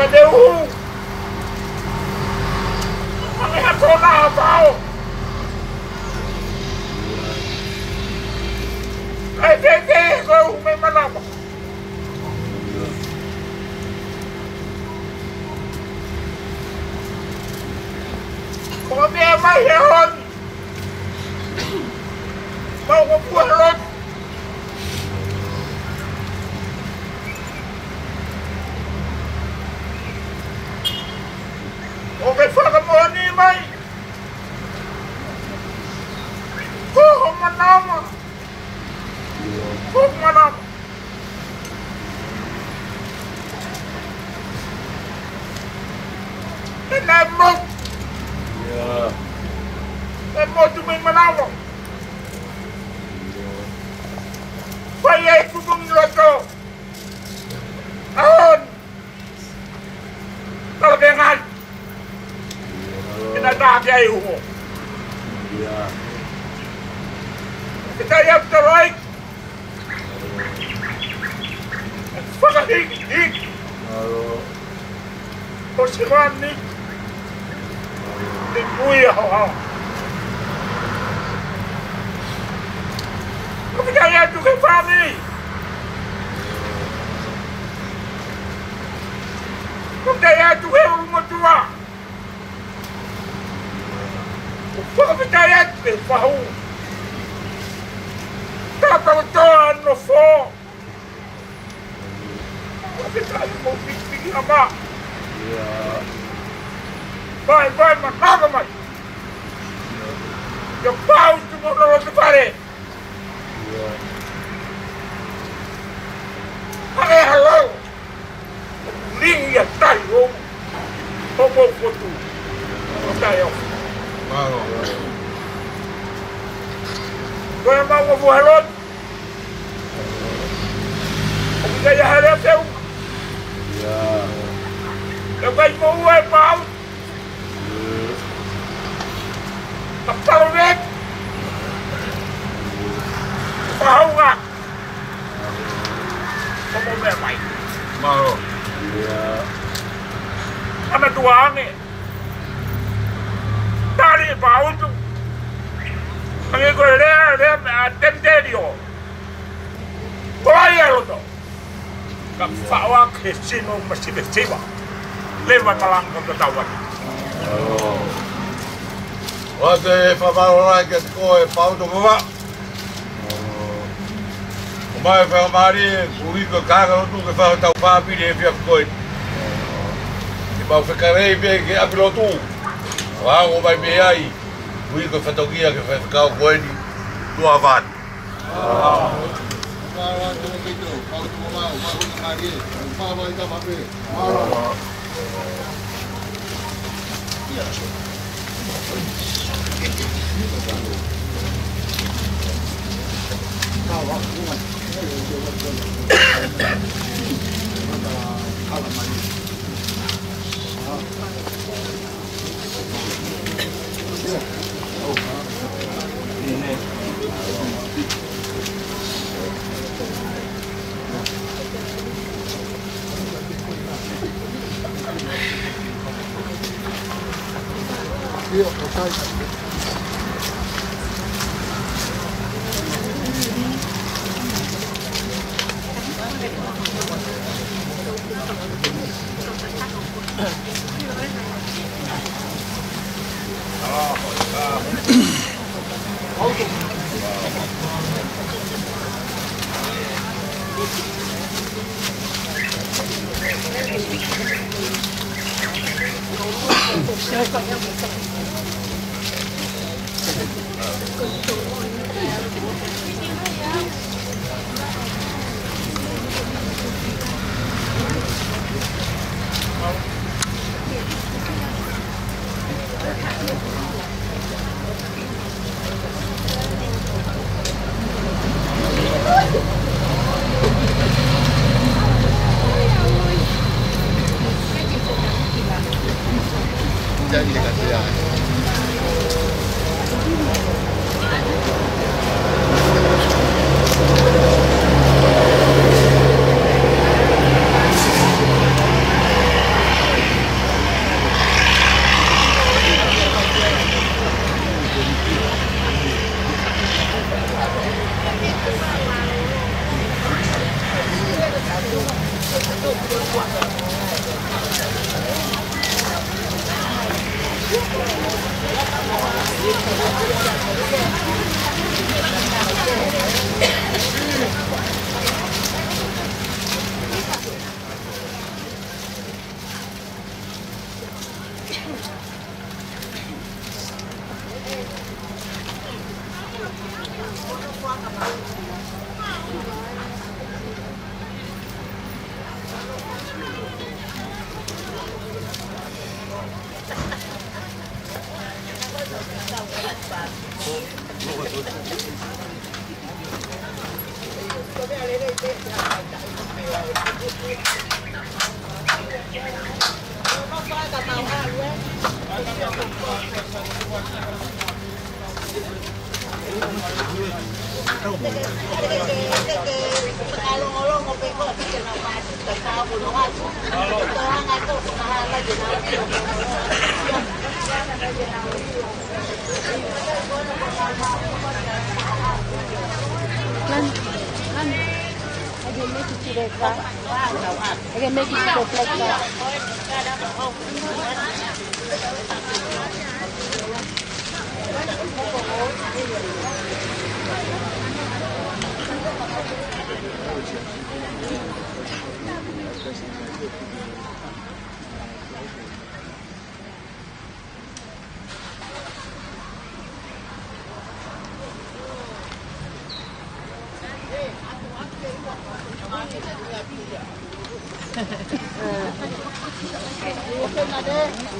Cadê Ang hato na hato! Ay, kaya may malama. Kung may mahiyon, maupuharot. Okay, fala mo ni May. Kung manama. Lemot. Ya. Lemot tu may manama. Payay ko kung loto. Ahon. Talagang Pinatagay mo. Ya. Kita yang terbaik. Pagkahigig. Posiran ni. Tingguya ho. Kita yang juga family. Kita yang juga rumah tua. Pagkakitayan, fahu. Tatawtaan mo po. Pagkakitayan mo, bigpigin ama. Bye, makakamay. Yung pawis mo na rin pare. Ay, hello. Linya tayo. Homo foto. Tayo. Wow. Kaya mga mabuhalot. Kung kaya harap sa'yo. Ya. Kapag mo uwi pa. Magparulit. Pahaw nga. Maro. Ya. Ana tuange. Tari pautu. Ange ko le atenderio. Koyelo to. Ka fawa kesino masih siwa. Leva malang ko tawan. Wate whakarorai ke te koe pauto mama. O mai whakamari e kuhiko kākaro tu ke whakatau whāpiri e whiak koe. Te pau whakarei pe ke apilotu. Whango mai me ai. Kuhiko whataukia ke whakau koe ni. Tua wāt.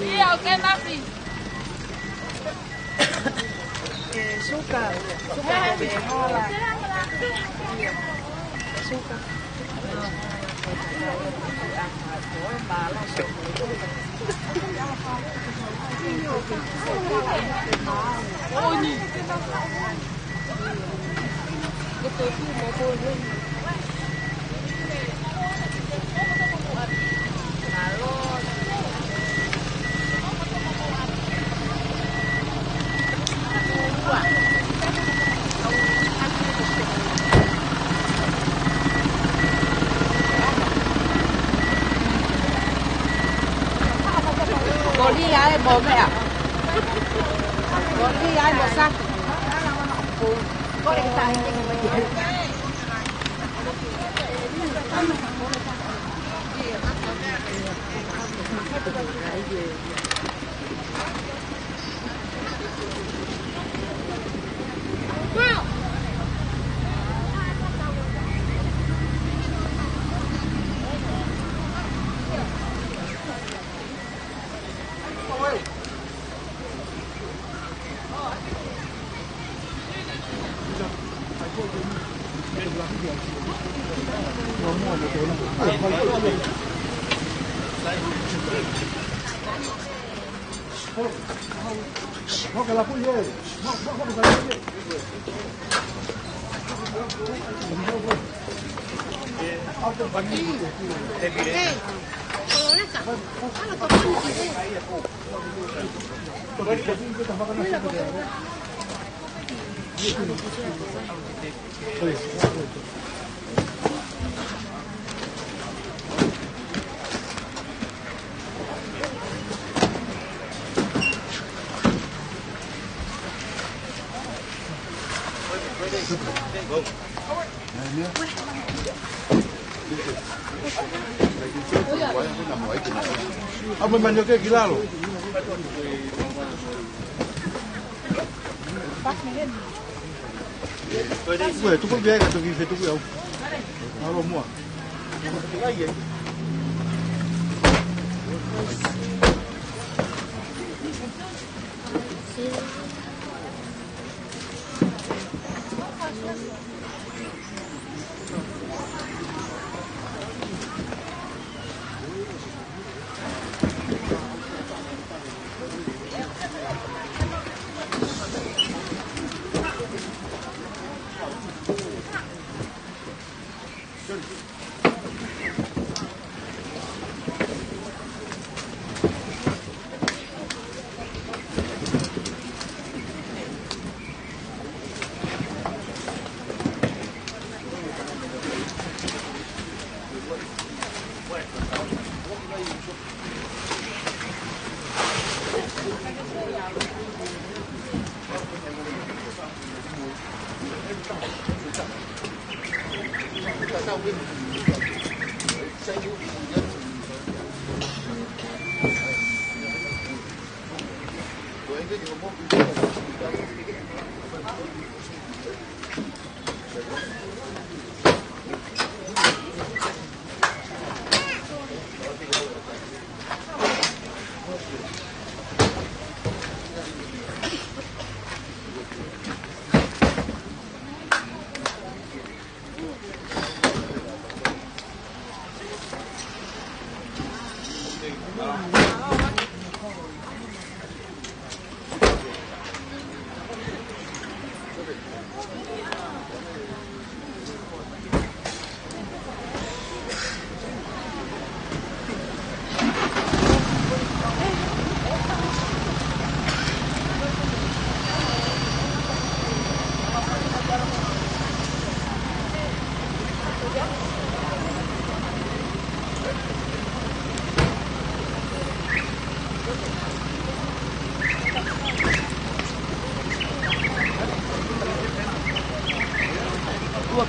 Iya, oke, Mafi. Suka hola. Suka. Betul, Ồ mẹ ạ. Còn đi ai một sao? Có anh ta anh không phải Apa banyak kayak gila loh. Gue cukup biaya kata gitu itu gue. Kalau mau.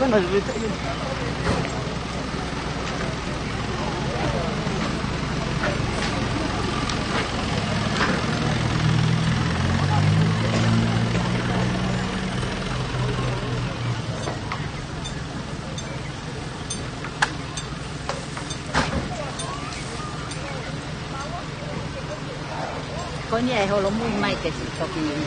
Kan harus letak ni. Có như ai hồi lúc mua mai cái gì cho kỳ này.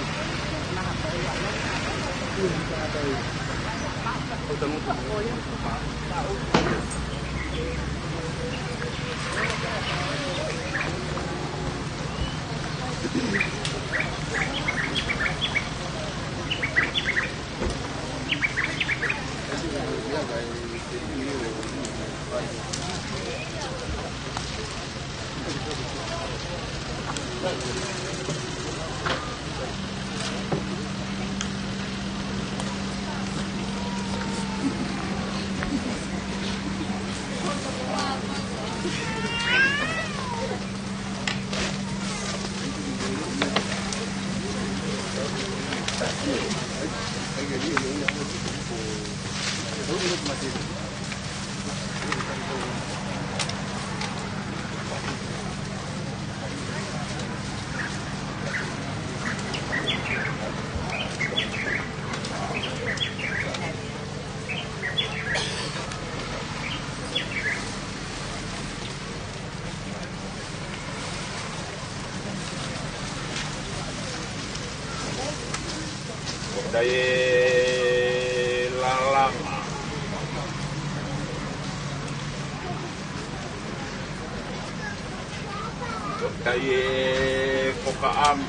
Dai lalanga. Dai kokaam.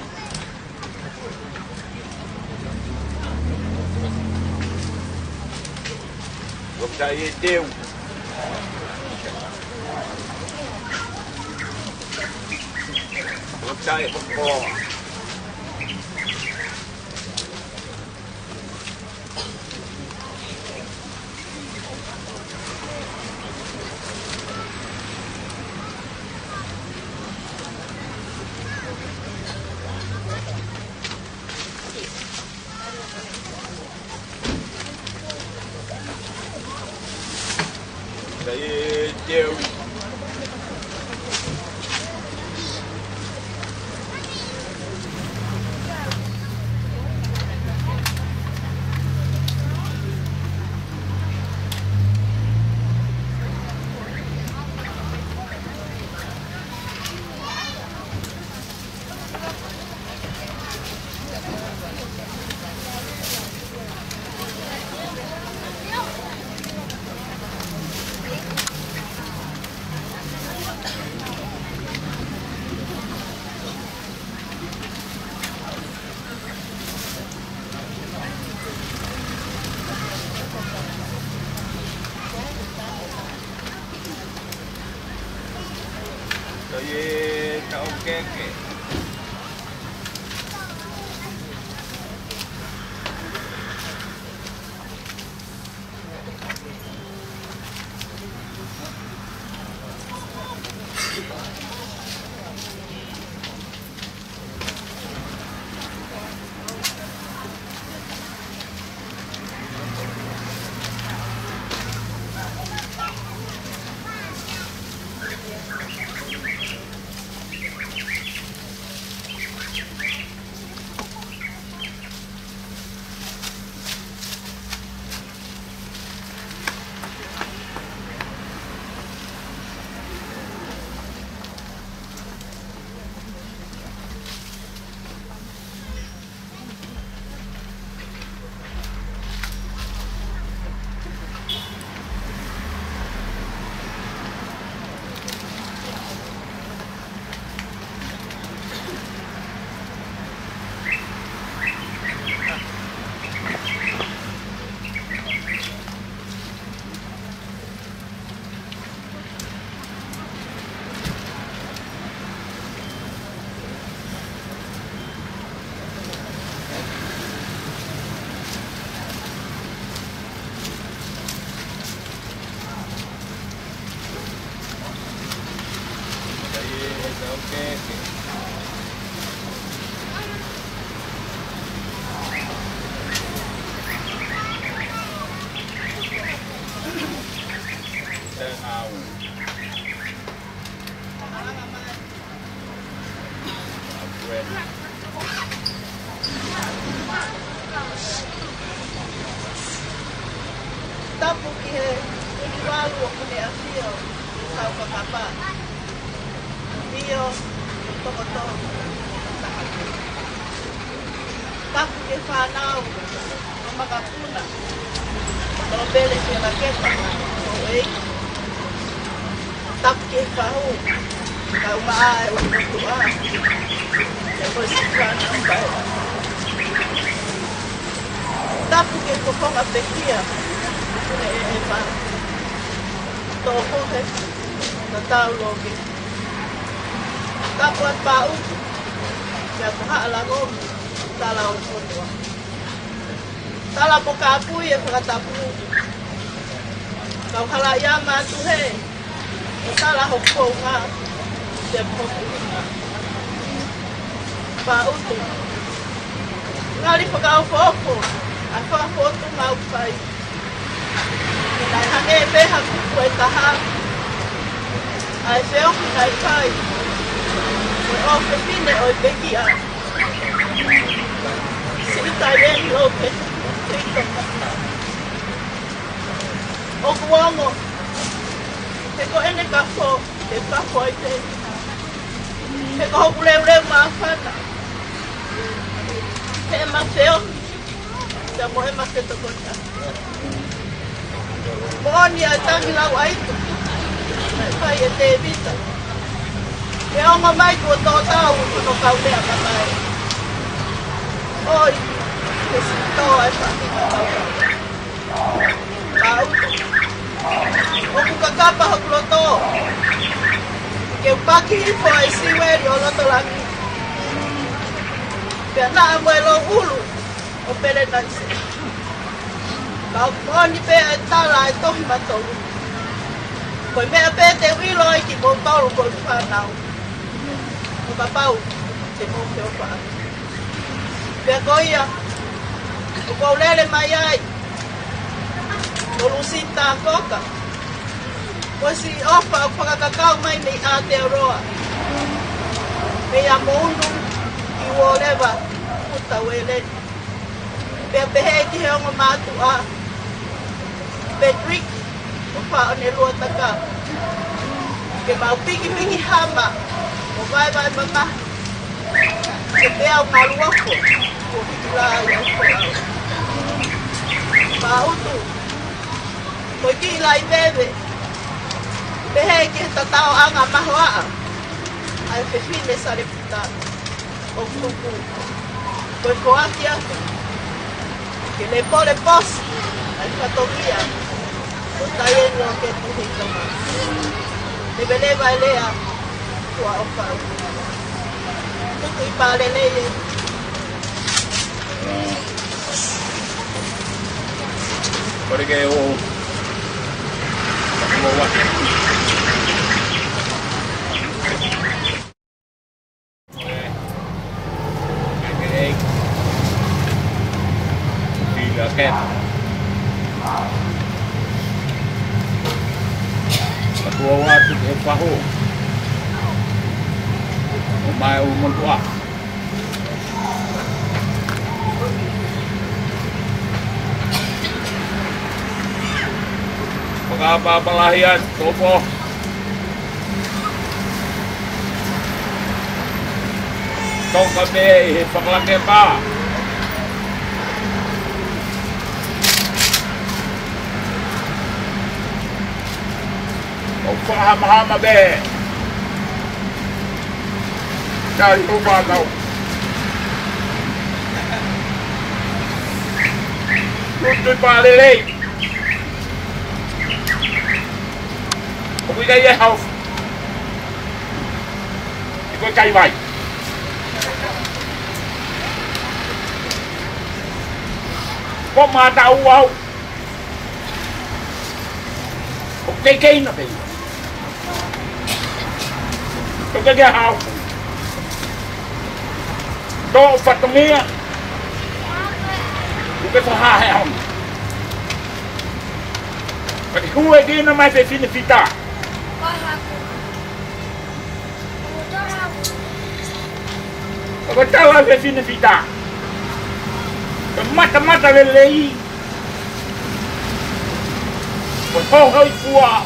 Dai teu. Dai kokoa. Dai teu. Dai tau keke. Tapu ki he uriwaru o kune a fio i tau kakapa. Fio, tokoto, tahake. Tapu ke whanau o makapuna. O bele ke raketa o ei. Tapu ke whau. Kau maa e o kutua. E koe si whanau baera. Tapu ke kokonga pekia. Kune e whana. Tō kohe, na tau loke. Tapu at pāutu. Kia koha ala ngomu, tala o konua. Tala po kāpui e whakatapu. Kau hala ia mātu he. E tala hoko ngā. Te poku ngā. Pāutu. Ngāri whakao whoko. A whakapotu ngā upai. Nai hange e peha kuku e taha. Ai whioki nai pai. Koe o pepine o i pekia. Sitai eni o pe. O kuongo. Te ko ene kafo. Te kafo i te. Te ko hoku leu leu maa whana. Te ma whioki. Sia mo e make to kota. Moni a tangi lau ai tu. Pai e te vita. E onga mai kua tō tau no kau lea ka mai. Oi, ke si tō ai whakika tau tau. Kau. Oku ka kapa haku loto. Ke upaki hifo ai siweri o loto langi. Pea naa moe lo ulu o pere naise. Kau moni pea e tala e tohi matolu. Koe mea pē te wilo ai ki mō paulu koi whanau. O ka pau te mō te opa. Pea koia, o kou lele mai ai. O lusita a koka. Koe si opa o whakakakau mai mei Aotearoa. Mei a mounu i uo lewa puta ueleni. Pea pehe ki he ongo mātu a Patrick. O wha o ne lua taka. Ke mau piki hama. O vai mama. Ke pea o maluako. O hitula i au whao. Pautu. Koe ki lai bebe. Pehe ki he tatao anga mahoaa. Ai whiwhine sare puta. O kuku. Koe koaki atu. Ke le pole posi. Ai whatongia. O taenga ke tuhi tama. Ne beleva elea kua o whau. Tuku i pāleleye. Kore ke o wake. Bila ket. Tua watu e paho. O mai o montua. Pagababalahian, topo. Tong kami he paglaki pa. O pahama-hama be. Dari rumah kau. Tuntun palilay. Kung ikay ay house. Ikaw kay bay. Kung matauwaw. Kung kay na ba. Kung kaya house. Ito, patungiya. Kung kaya hahayaw. Pag huwag din naman sa sinipita. Pag tawa sa sinipita. Pag mata-mata lelay. Pag hohoy kuwa.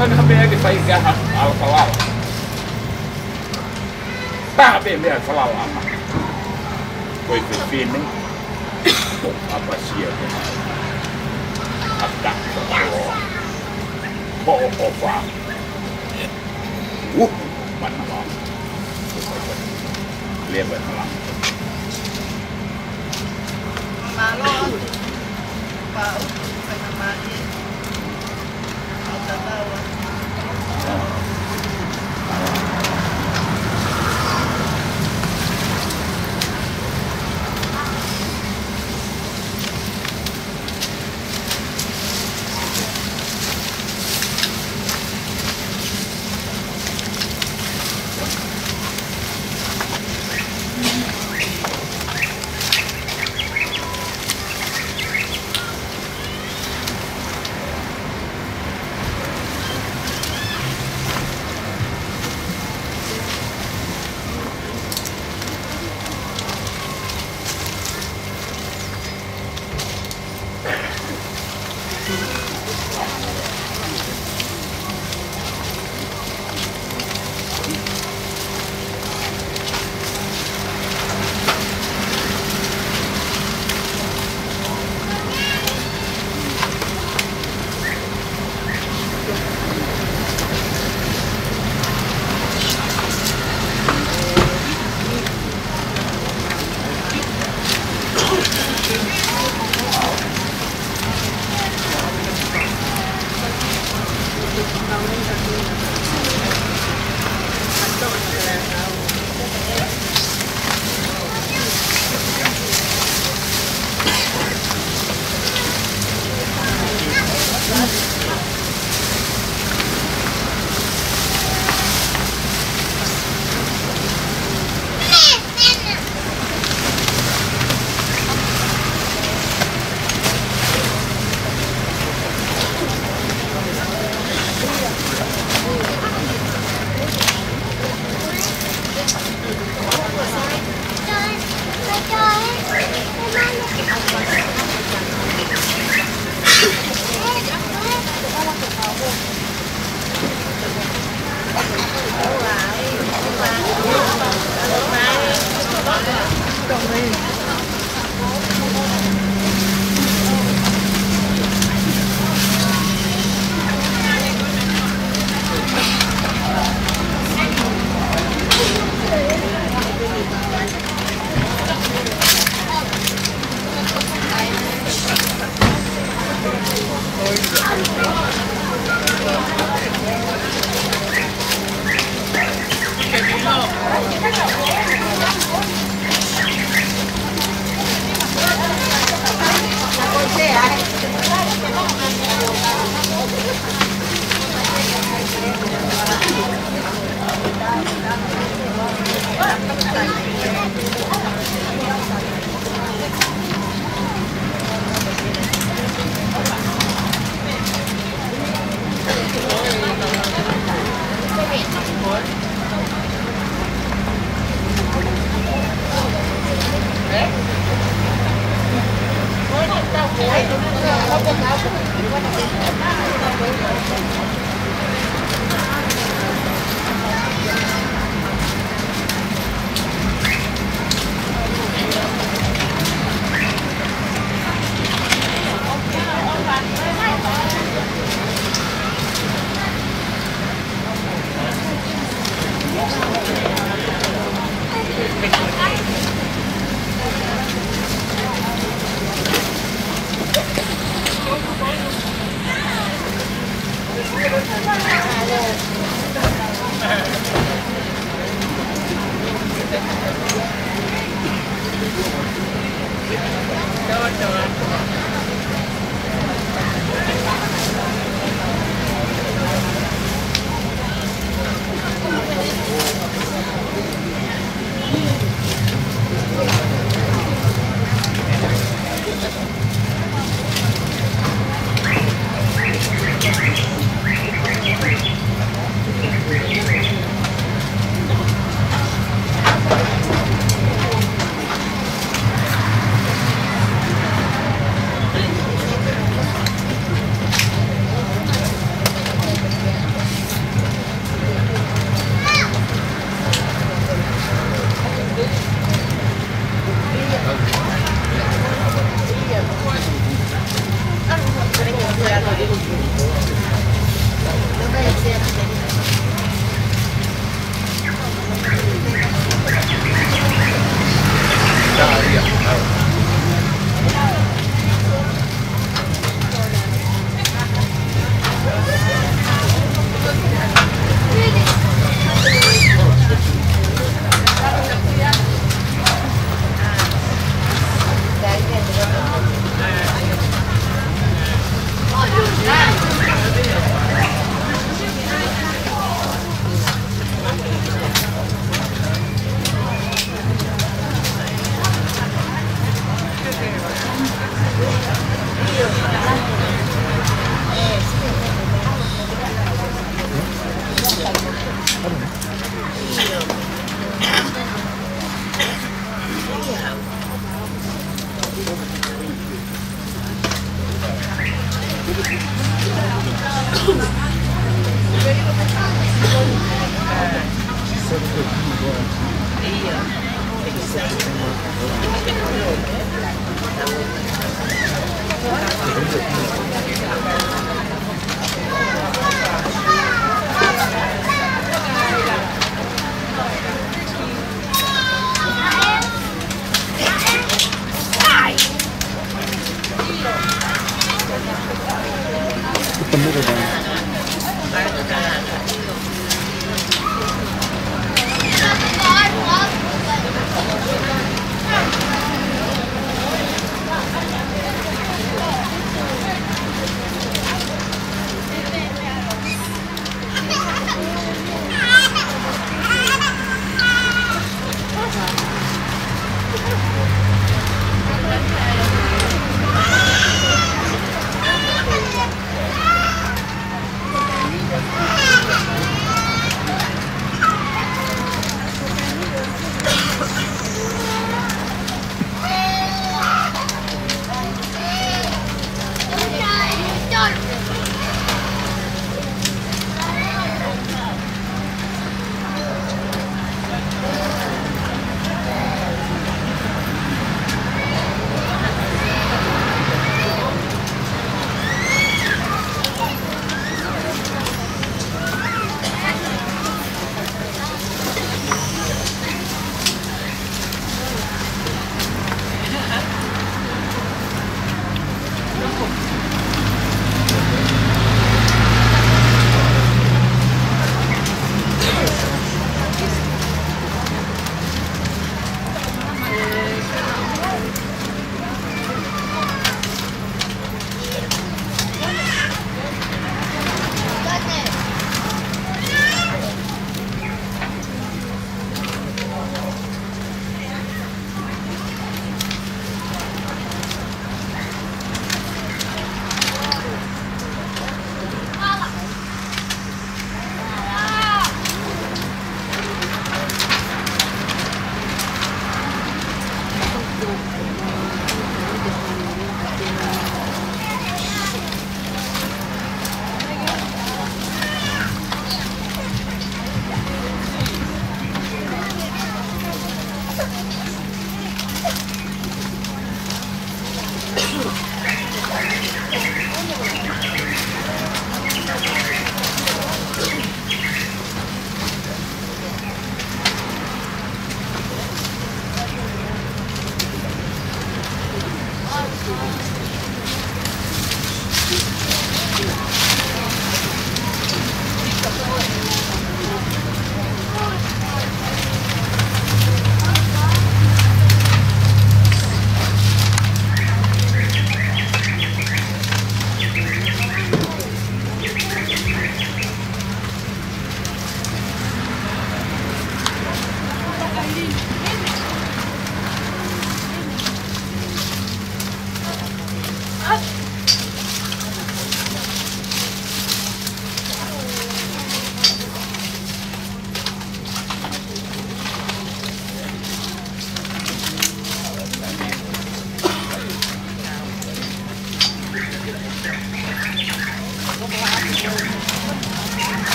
Pag habi sa ikaha al-salawa. Sabi mo yan salawa. Ko'y pipinin. Apa siya ko. Agak sa palo. Ho-ho-fa. Manawa. Leban lang. Malo. Pao. Panamani. Ang tatawa.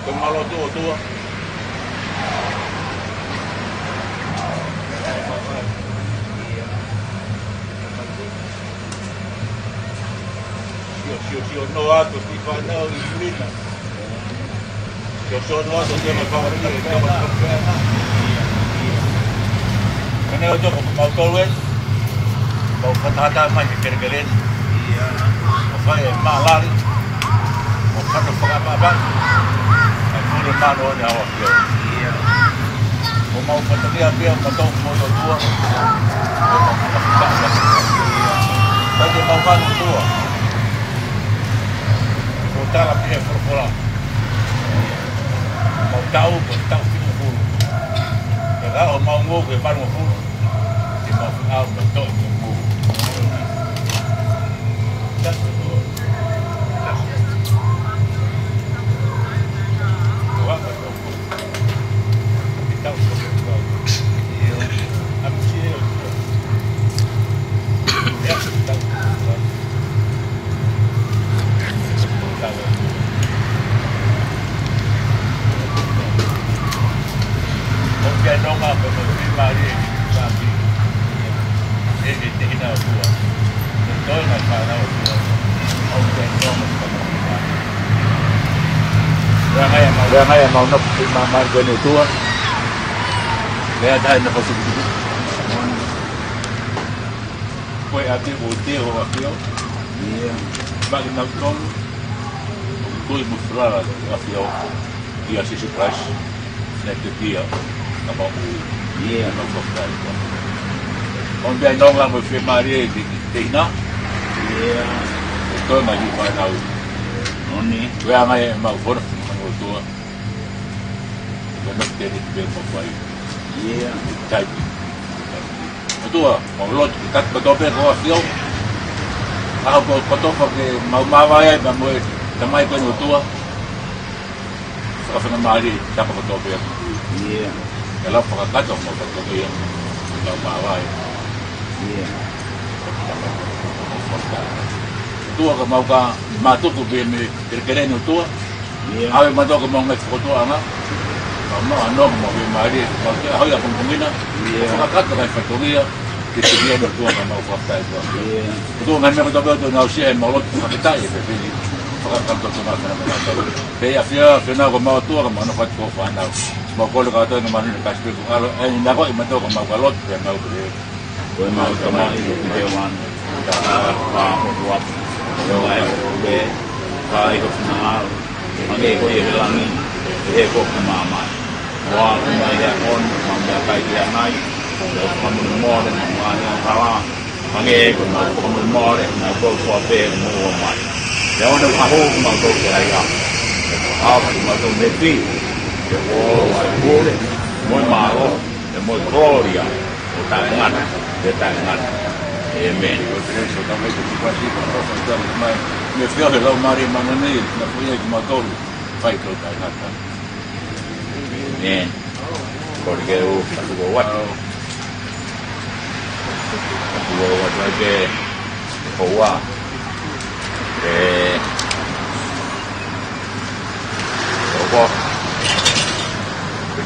Kung malo tua. Sio no ato ti fa no in Yo sono ato che mi fa venire che ma Kena itu mau tolwen, mau kata mai kerjaan, mau saya malar, mau kata apa, aku ni malu ni awak dia. Mau kata dia mau tahu mau tua, tapi mau kan tua, mau tahu apa dia berpola, mau tahu film pun. Kalau mau ngô về ban một phút thì một ao mình tội một mù rất là quá là một phút thì tao không được rồi ăn chia rồi ép tao Dia dong apa berlima dia tapi dia tidak tua betul nak tahu tua orang dong ramai yang mau nak mama gini tua dia ada nak pasuk itu kau ada hotel orang dia dia bagi nak dong kau musra dia dia sisi crash nak dia Nampak dia nampak sekali. Orang dia nong lah berfirman dia di Tina. Dia betul maju pada tahu. Noni. Dia mai mau for mau tua. Benar dia di bawah bayi. Dia cai. Betul. Mau lot kita betul betul kau Ako betul pakai mau mawai mau tamai pun tua. Sekarang mari siapa betul betul. Dia kalau pakai kacang mau pakai yang kalau bawah ya, tua kalau mau kan matu tu bini kerjaan itu, awal matu kalau mau ngasih foto anak, mau anak mau bini mari, kalau awal yang penggunaan, pakai kacang foto dia, kerjaan itu tua kalau mau pakai itu, itu memang betul-betul nasi mau lot kita ya bini, pakai kacang tu nak kena. Saya kalau mau tua kalau mau nak foto anak. Mau kalau kata nama ni kasih tu, kalau ini nak kau iman tu kalau mau galot, dia mau beri. Kau mau kemana itu dewan, dah buat, dewan beri, kau ikut senang, angin kau yang langi, kau kemana? Wah, kau yang kon, mana kau yang naik, kau menumor dan mana yang salah, angin kau menumor dan kau suapin menumor. Jangan ada aku mau tu kaya, aku mau tu mesti. Mỗi malo, mỗi gloria, tangan, tangan. Amen. Eso también se puede decir con ropa y tal, me fío de la mari mananil, la puya que mató, faito tangan. Amen. Porque tuvo guapo. Tuvo guapo que jugó. Jugó.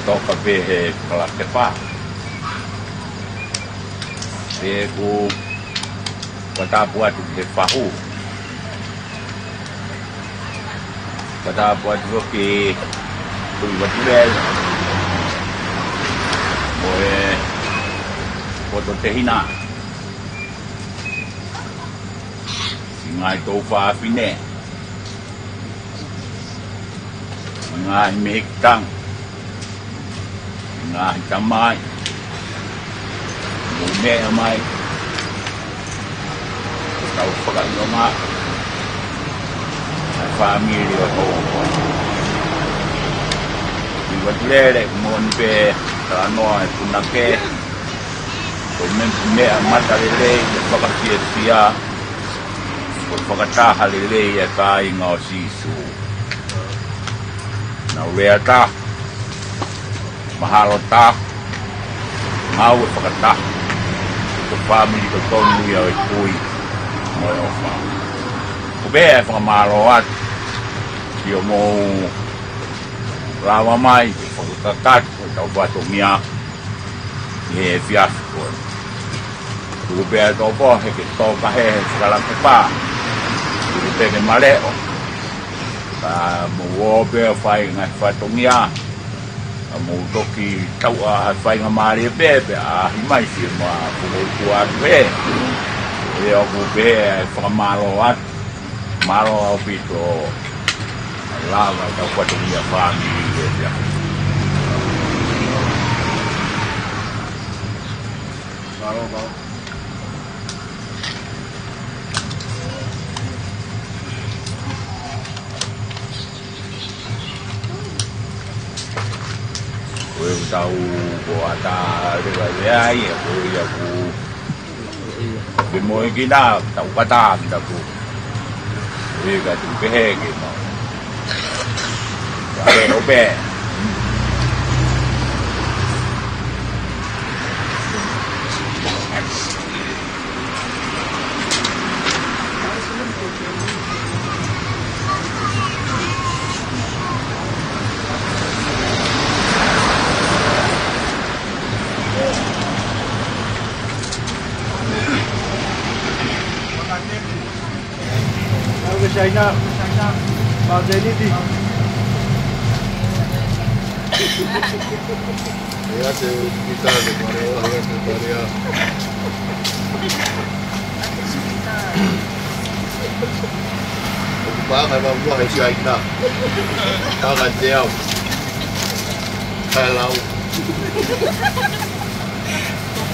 Toka behe kelak pa. Dia ku kata buat di fahu. Kata buat roki buat rel. Boleh foto tehina. Ngai tofa fine. Ngai mektang. Nah, camai, bumi amai, kau pakai rumah, family atau buat lelek, monpe, terano, punake, bumi amat halilei, pakai sia-sia, pakai tah halilei ya kai ngau sisu, nau leata. Mahalo tak mau pakai ke family ke tonu ya kui mau apa kube pengamaroat Io mo rawa mai whakakakat ko tau whatongia i he fiafi koe. Tuku pēr tō po heke tō kahe he whakalampe pā. Tuku tēne mareo. Ka mo wō pēr whai ngai whatongia. Ka mo toki tau a whai ngā maari e pēpe a himai si ma kuku atu pē. E o ku pē e whakamaro atu. Maro au pito lava tau whatongia whāmi e fiafi. Vamos. Koe tau ko ata rewa reai e koe ia ku be moe ki nā tau kata kita ku e ka tu pehe ki no kare ope China, vào đây đi. Fíjate, quítale, María. Ocupaba ngày hôm qua hay China, tao là treo, khai lâu.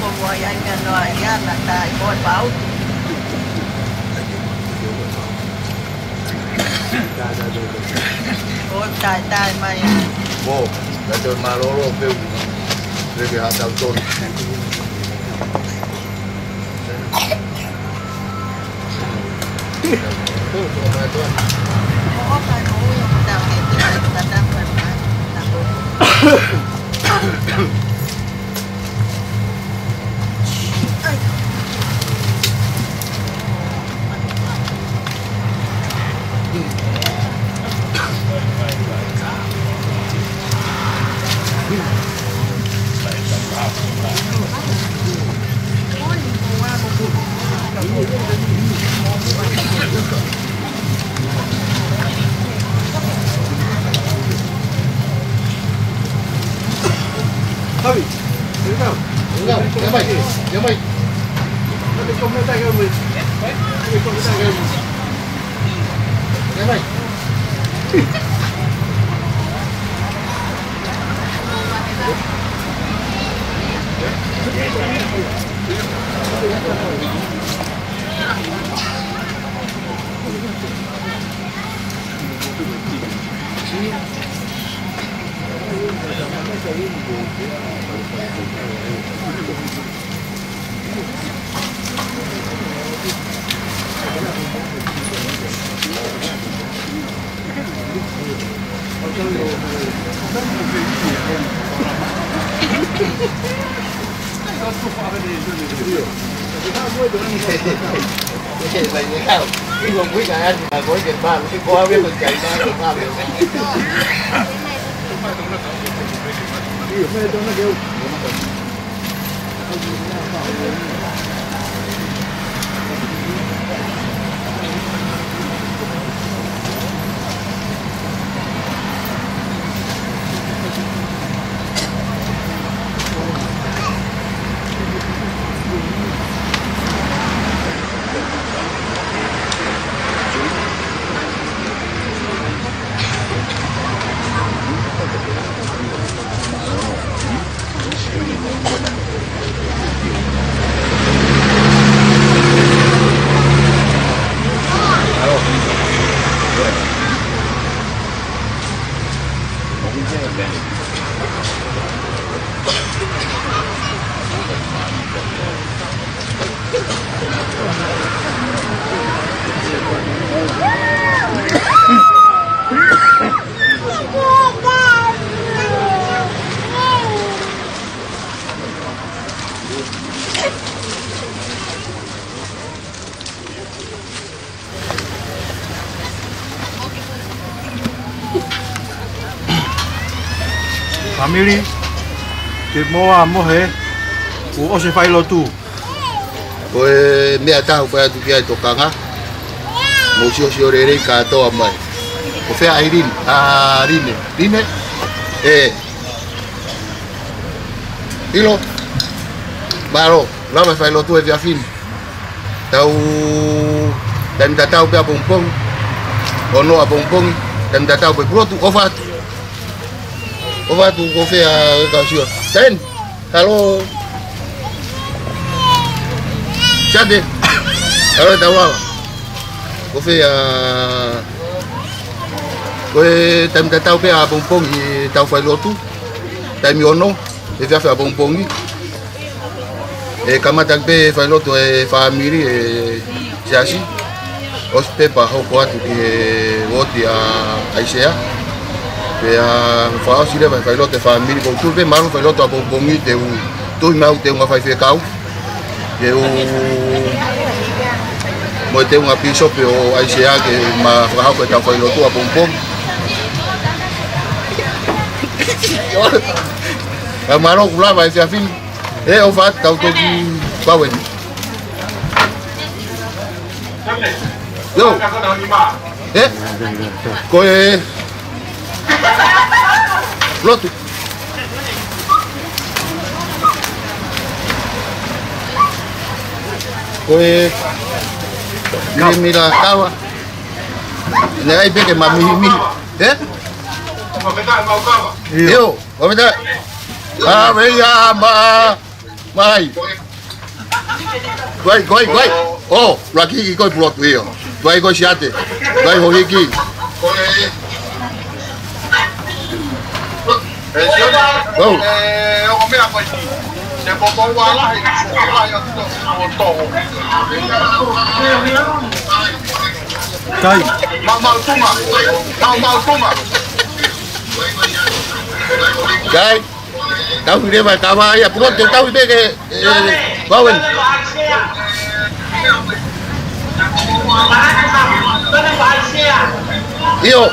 Không có anh nghe nói nha là tại con báo. Ôi tai mày. Vô, đã cho mà lô kêu, rồi bị hạ tàu tôn. Có phải ngủ đào này thì ta đang phần Thôi, đứng nào. Nhớ mày. Nó không có tay hơn mình. Nó không có tay hơn mình. Nhớ mày. Cái này sao? Cái không biết là anh mà mỗi chuyện ba cái qua biết mình chạy ra được ba được. family ke moa mohe o se fai lotu Koe mea tahu pai atu kia i tokanga. Mo sio rere katoa mai. Ko fea ai rin, rine. Ilo. Maro, lama fai lotu e via film. Tau dan tatau pe pompong. Ono a pompong dan tatau pe protu ovatu. Ovatu ko fea ka sio. Ten. Halo. Jadi, kalau tahu apa? Kopi time tahu pe abong i tahu fai lotu, time yono, dia fai abong ni. Kamata pe fai lotu family jasi, ospe pa ho kuat ki woti Aisyah. Pe fai sile fai lotu family ko tu pe malu fai lotu abong ni teu tu mau teu ngafai fe kau. Eu mo te unha piso pe o Aisyah que ma fa ko ta foi lotu a pompom. A maro kula vai se afin. O fat ta to ki bawen. Yo. Ko lotu. Koe mira kawa. Nei pe que mami. Yo, vamos dar. Venha mai. Vai. Oh, aqui coi pro outro eu. Vai coi chate. Vai hoje aqui. Oh. Eu vou me apaixonar. Se botou o ala, eu tô. Kai Mal tuma. Kai. Tahu dia vai kawa ya pronto tahu dia que bawen. Iyo.